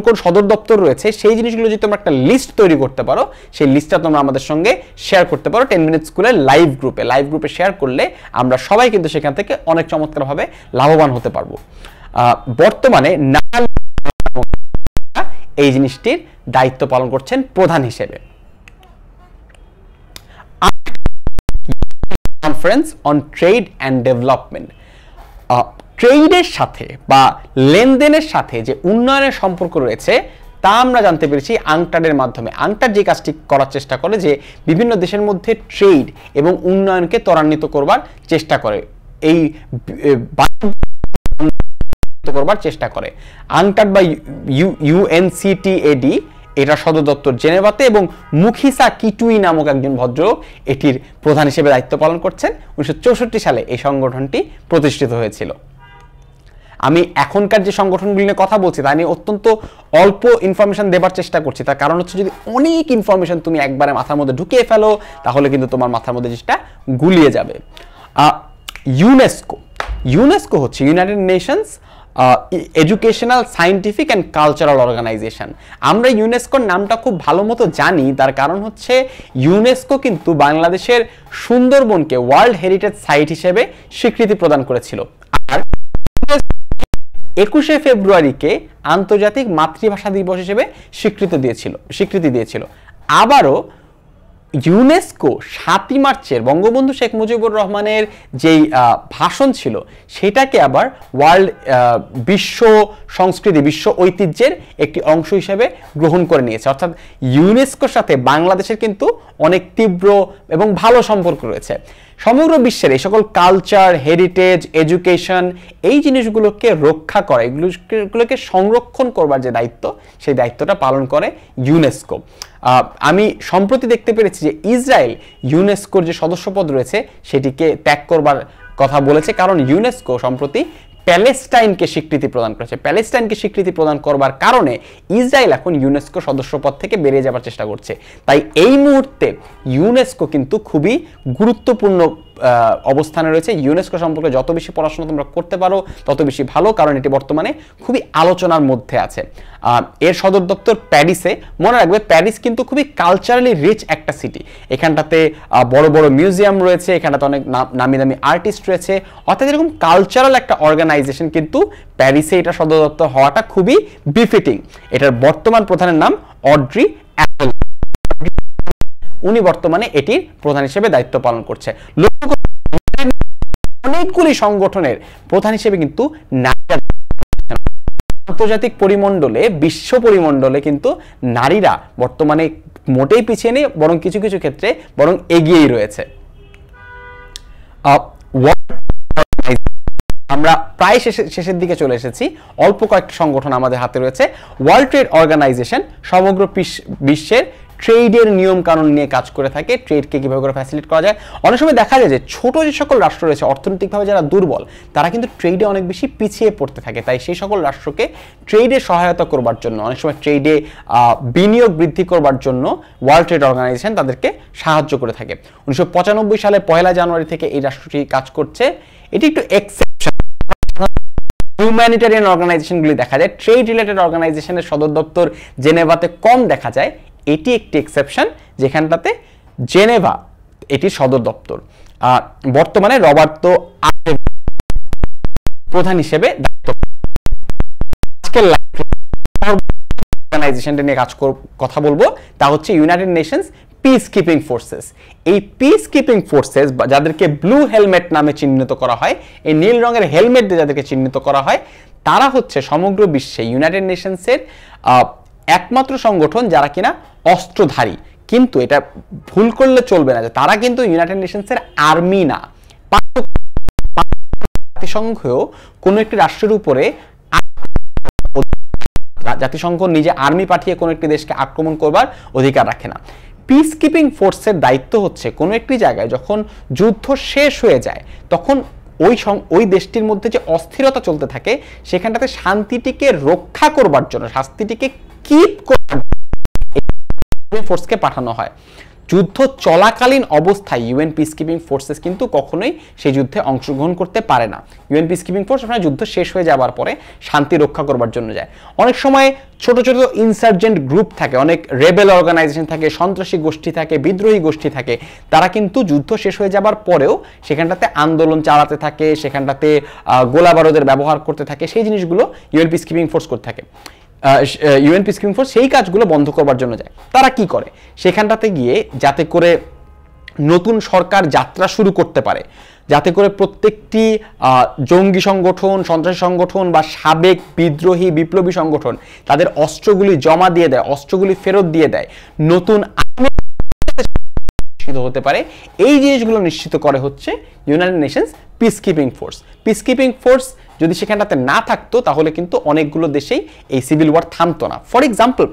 Speaker 1: কোন সদর দপ্তর রয়েছে সেই জিনিসগুলো যদি তোমরা একটা লিস্ট তৈরি করতে পারো, সেই লিস্টটা তোমরা আমাদের সঙ্গে শেয়ার করতে পারো 10 মিনিট স্কুলের লাইভ গ্রুপে শেয়ার করলে আমরা সবাই কিন্তু সেখান থেকে অনেক চমৎকারভাবে লাভবান হতে পারবো। বর্তমানে এই জিনিসটির দায়িত্ব পালন করছেন প্রধান হিসেবে। Conference on trade and development, ট্রেডের সাথে বা লেনদেনের সাথে যে উন্নয়নের সম্পর্ক রয়েছে তা আমরা জানতে পেরেছি আংটাডের মাধ্যমে। আংটাড যে কাজটি করার চেষ্টা করে যে বিভিন্ন দেশের মধ্যে ট্রেড এবং উন্নয়নকে ত্বরান্বিত করবার চেষ্টা করে, এই করবার চেষ্টা করে। আংটাড বা ইউএনসিটিএডি এটা সদর দপ্তর জেনেভাতে এবং মুখিসা কিটুই নামক একজন ভদ্রলোক এটির প্রধান হিসেবে দায়িত্ব পালন করছেন। 1964 সালে এই সংগঠনটি প্রতিষ্ঠিত হয়েছিল। আমি এখনকার যে সংগঠনগুলি নিয়ে কথা বলছি তা নিয়ে অত্যন্ত অল্প ইনফরমেশন দেবার চেষ্টা করছি, তার কারণ হচ্ছে যদি অনেক ইনফরমেশন তুমি একবারে মাথার মধ্যে ঢুকিয়ে ফেলো তাহলে কিন্তু তোমার মাথার মধ্যে জিনিসটা গুলিয়ে যাবে। ইউনেস্কো হচ্ছে United Nations Educational, Scientific and Cultural Organisation. আমরা ইউনেস্কোর নামটা খুব ভালো মতো জানি, তার কারণ হচ্ছে ইউনেস্কো কিন্তু বাংলাদেশের সুন্দরবনকে ওয়ার্ল্ড হেরিটেজ সাইট হিসেবে স্বীকৃতি প্রদান করেছিল। আর 21শে ফেব্রুয়ারিকে আন্তর্জাতিক মাতৃভাষা দিবস হিসেবে স্বীকৃতি দিয়েছিল। আবারও ইউনেস্কো 7ই মার্চের বঙ্গবন্ধু শেখ মুজিবুর রহমানের যেই ভাষণ ছিল সেটাকে আবার বিশ্ব সংস্কৃতি, বিশ্ব ঐতিহ্যের একটি অংশ হিসেবে গ্রহণ করে নিয়েছে। অর্থাৎ ইউনেস্কোর সাথে বাংলাদেশের কিন্তু অনেক তীব্র এবং ভালো সম্পর্ক রয়েছে। সমগ্র বিশ্বের এই সকল কালচার, হেরিটেজ, এডুকেশন, এই জিনিসগুলোকে রক্ষা করা, এগুলোকে সংরক্ষণ করবার যে দায়িত্ব, সেই দায়িত্বটা পালন করে ইউনেস্কো। আমি সম্প্রতি দেখতে পেরেছি যে ইসরায়েল ইউনেস্কোর যে সদস্যপদ রয়েছে সেটিকে ত্যাগ করবার কথা বলেছে, কারণ ইউনেস্কো সম্প্রতি প্যালেস্টাইনকে স্বীকৃতি প্রদান করেছে। প্যালেস্টাইনকে স্বীকৃতি প্রদান করবার কারণে ইসরায়েল এখন ইউনেস্কো সদস্যপদ থেকে বেরিয়ে যাবার চেষ্টা করছে। তাই এই মুহূর্তে ইউনেস্কো কিন্তু খুবই গুরুত্বপূর্ণ অবস্থানে রয়েছে। ইউনেস্কো সম্পর্কে যত বেশি পড়াশোনা তোমরা করতে পারো তত বেশি ভালো, কারণ এটি বর্তমানে খুবই আলোচনার মধ্যে আছে। এর সদর দপ্তর প্যারিসে। মনে রাখবে প্যারিস কিন্তু খুবই কালচারালি রিচ একটা সিটি। এখানটাতে বড় বড় মিউজিয়াম রয়েছে, এখানটাতে অনেক নামি দামি আর্টিস্ট রয়েছে। অর্থাৎ এরকম কালচারাল একটা অর্গানাইজেশন কিন্তু প্যারিসে এটা সদর দপ্তর হওয়াটা খুবই বিফিটিং। এটার বর্তমান প্রধানের নাম অড্রি অ্যাপল। উনি বর্তমানে এটির প্রধান হিসেবে দায়িত্ব পালন করছে। অনেকগুলি সংগঠনের প্রধান হিসেবে কিন্তু আন্তর্জাতিক পরিমণ্ডলে, বিশ্ব পরিমণ্ডলে কিন্তু নারীরা বর্তমানে মোটেই পিছিয়ে নেই, বরং কিছু কিছু ক্ষেত্রে বরং এগিয়েই রয়েছে। আমরা প্রায় শেষের দিকে চলে এসেছি, অল্প কয়েকটি সংগঠন আমাদের হাতে রয়েছে। ওয়ার্ল্ড ট্রেড অর্গানাইজেশন সমগ্র বিশ্বের ট্রেডের নিয়ম কানুন নিয়ে কাজ করে থাকে, ট্রেডকে কীভাবে করে ফ্যাসিলিট করা যায়। অনেক সময় দেখা যায় যে ছোট যে সকল রাষ্ট্র রয়েছে, অর্থনৈতিকভাবে যারা দুর্বল, তারা কিন্তু ট্রেডে অনেক বেশি পিছিয়ে পড়তে থাকে। তাই সেই সকল রাষ্ট্রকে ট্রেডে সহায়তা করবার জন্য, অনেক সময় ট্রেডে বিনিয়োগ বৃদ্ধি করবার জন্য ওয়ার্ল্ড ট্রেড অর্গানাইজেশন তাদেরকে সাহায্য করে থাকে। 1995 সালের 1 জানুয়ারি থেকে এই রাষ্ট্রটি কাজ করছে। এটি একটু এক্সেপশন। হিউম্যানিটেরিয়ান অর্গানাইজেশনগুলি দেখা যায়, ট্রেড রিলেটেড অর্গানাইজেশনের সদর দপ্তর জেনেভাতে কম দেখা যায়। এটি একটি এক্সেপশন, যেখানটাতে জেনেভা এটির সদর দপ্তর। বর্তমানে রবার্তো প্রধান হিসেবে অর্গানাইজেশনটা নিয়ে কথা বলবো, তা হচ্ছে United Nations peace keeping forces. এই পিস কিপিং ফোর্সেস, যাদেরকে ব্লু হেলমেট নামে চিহ্নিত করা হয়, এই নীল রঙের হেলমেট দিয়ে যাদেরকে চিহ্নিত করা হয়, তারা হচ্ছে সমগ্র বিশ্বে ইউনাইটেড নেশনসের একমাত্র সংগঠন যারা কিনা অস্ত্রধারী। কিন্তু এটা ভুল করলে চলবে না যে তারা কিন্তু ইউনাইটেড নেশনসের আর্মি না। জাতিসংঘেও কোনো একটি রাষ্ট্রের উপরে জাতিসংঘ নিজে আর্মি পাঠিয়ে কোনো একটি দেশকে আক্রমণ করবার অধিকার রাখে না। পিস কিপিং ফোর্সের দায়িত্ব হচ্ছে কোনো একটি জায়গায় যখন যুদ্ধ শেষ হয়ে যায়, তখন ওই দেশটির মধ্যে যে অস্থিরতা চলতে থাকে, সেখানটাতে শান্তিটিকে রক্ষা করবার জন্য, শান্তিটিকে কিপ করবার ফোর্সকে পাঠানো হয়। যুদ্ধ চলাকালীন অবস্থায় ইউএন পিস কিপিং ফোর্সেস কিন্তু কখনোই সেই যুদ্ধে অংশগ্রহণ করতে পারে না। ইউএন পিস কিপিং ফোর্স আপনার যুদ্ধ শেষ হয়ে যাওয়ার পরে শান্তি রক্ষা করবার জন্য যায়। অনেক সময় ছোট ছোট ইনসার্জেন্ট গ্রুপ থাকে, অনেক রেবেল অর্গানাইজেশন থাকে, সন্ত্রাসী গোষ্ঠী থাকে, বিদ্রোহী গোষ্ঠী থাকে। তারা কিন্তু যুদ্ধ শেষ হয়ে যাবার পরেও সেখানটাতে আন্দোলন চালাতে থাকে, সেখানটাতে গোলা বারুদের ব্যবহার করতে থাকে। সেই জিনিসগুলো ইউএন পিস কিপিং ফোর্স করতে থাকে। ইউএন পিস কিপিং ফোর্স সেই কাজগুলো বন্ধ করবার জন্য যায়। তারা কি করে, সেখানটাতে গিয়ে যাতে করে নতুন সরকার যাত্রা শুরু করতে পারে, যাতে করে প্রত্যেকটি জঙ্গি সংগঠন, সন্ত্রাসী সংগঠন বা সাবেক বিদ্রোহী বিপ্লবী সংগঠন তাদের অস্ত্রগুলি জমা দিয়ে দেয়, অস্ত্রগুলি ফেরত দিয়ে দেয়, নতুন হতে পারে, এই জিনিসগুলো নিশ্চিত করে হচ্ছে United Nations peace keeping force. Peace keeping force যদি সেখানটাতে না থাকতো তাহলে কিন্তু অনেকগুলো দেশেই এই সিভিল ওয়ার থামতো না। ফর এক্সাম্পল,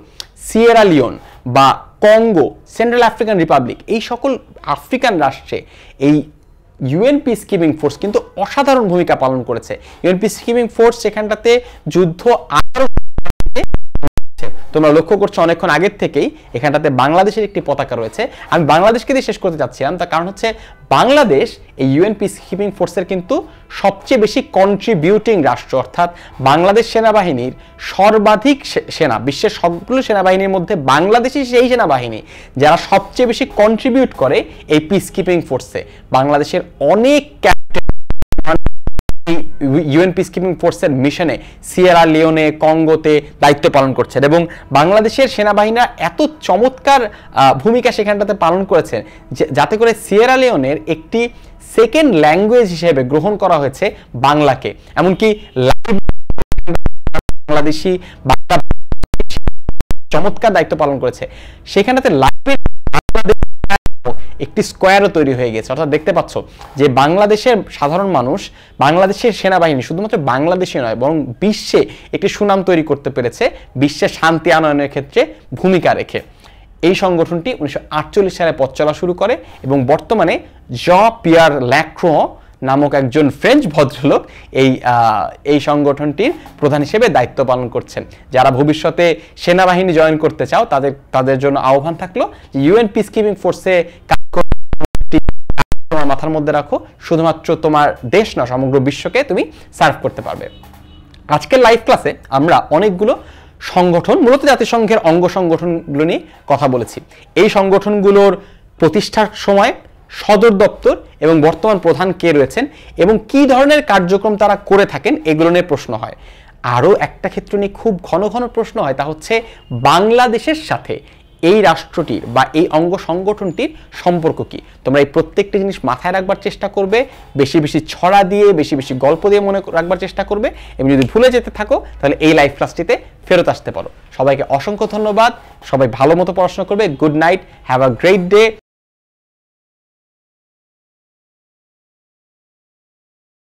Speaker 1: সিয়েরা লিওন বা কঙ্গো, সেন্ট্রাল আফ্রিকান রিপাবলিক, এই সকল আফ্রিকান রাষ্ট্রে এই ইউএন পিস কিপিং ফোর্স কিন্তু অসাধারণ ভূমিকা পালন করেছে। ইউএন পিস কিপিং ফোর্স সেখানটাতে যুদ্ধ আরো, তোমরা লক্ষ্য করছো অনেকক্ষণ আগের থেকেই এখানটাতে বাংলাদেশের একটি পতাকা রয়েছে। আমি বাংলাদেশকে দিয়ে শেষ করতে চাচ্ছিলাম, তার কারণ হচ্ছে বাংলাদেশ এই ইউএন পিস কিপিং ফোর্সের কিন্তু সবচেয়ে বেশি কন্ট্রিবিউটিং রাষ্ট্র। অর্থাৎ বাংলাদেশ সেনাবাহিনীর সর্বাধিক সেনা, বিশ্বের সবগুলো সেনাবাহিনীর মধ্যে বাংলাদেশই সেই সেনাবাহিনী যারা সবচেয়ে বেশি কন্ট্রিবিউট করে এই পিস কিপিং ফোর্সে। বাংলাদেশের অনেক ক্যাপ্টেন ইউএন পিসকিপিং ফোর্সের মিশনে সিয়েরা লিওনে, কঙ্গোতে দায়িত্ব পালন করছেন এবং বাংলাদেশের সেনাবাহিনীরা এত চমৎকার ভূমিকা সেখানটাতে পালন করেছেন যাতে করে সিয়েরা লিওনের একটি সেকেন্ড ল্যাঙ্গুয়েজ হিসেবে গ্রহণ করা হয়েছে বাংলাকে। এমনকি বাংলাদেশি চমৎকার দায়িত্ব পালন করেছে, সেখানেতে একটি স্কোয়ারও তৈরি হয়ে গেছে। অর্থাৎ দেখতে পাচ্ছ যে বাংলাদেশের সাধারণ মানুষ, বাংলাদেশের সেনাবাহিনী শুধুমাত্র বাংলাদেশে নয় বরং বিশ্বে একটি সুনাম তৈরি করতে পেরেছে, বিশ্বে শান্তি আনয়নের ক্ষেত্রে ভূমিকা রেখে। এই সংগঠনটি 1948 সালে পথ চলা শুরু করে এবং বর্তমানে পিয়ার ল্যাক্রো নামক একজন ফ্রেঞ্চ ভদ্রলোক এই সংগঠনটির প্রধান হিসেবে দায়িত্ব পালন করছেন। যারা ভবিষ্যতে সেনাবাহিনী জয়েন করতে চাও তাদের জন্য আহ্বান থাকলো ইউএন পিসকিপিং ফোর্সে তোমার মাথার মধ্যে রাখো, শুধুমাত্র তোমার দেশ না সমগ্র বিশ্বকে তুমি সার্ভ করতে পারবে। আজকের লাইভ ক্লাসে আমরা অনেকগুলো সংগঠন, মূলত জাতিসংঘের অঙ্গ সংগঠনগুলো নিয়ে কথা বলেছি। এই সংগঠনগুলোর প্রতিষ্ঠার সময়, সদর দপ্তর এবং বর্তমান প্রধান কে রয়েছেন এবং কি ধরনের কার্যক্রম তারা করে থাকেন এগুলো নিয়ে প্রশ্ন হয়। আরও একটা ক্ষেত্র নিয়ে খুব ঘন ঘন প্রশ্ন হয়, তা হচ্ছে বাংলাদেশের সাথে এই রাষ্ট্রটির বা এই অঙ্গ সংগঠনটির সম্পর্ক কি। তোমরা এই প্রত্যেকটি জিনিস মাথায় রাখবার চেষ্টা করবে, বেশি বেশি ছড়া দিয়ে, বেশি বেশি গল্প দিয়ে মনে রাখবার চেষ্টা করবে এবং যদি ভুলে যেতে থাকো তাহলে এই লাইভ ক্লাসটিতে ফেরত আসতে পারো। সবাইকে অসংখ্য ধন্যবাদ, সবাই ভালো মতো পড়াশোনা করবে। Good night, have a great day.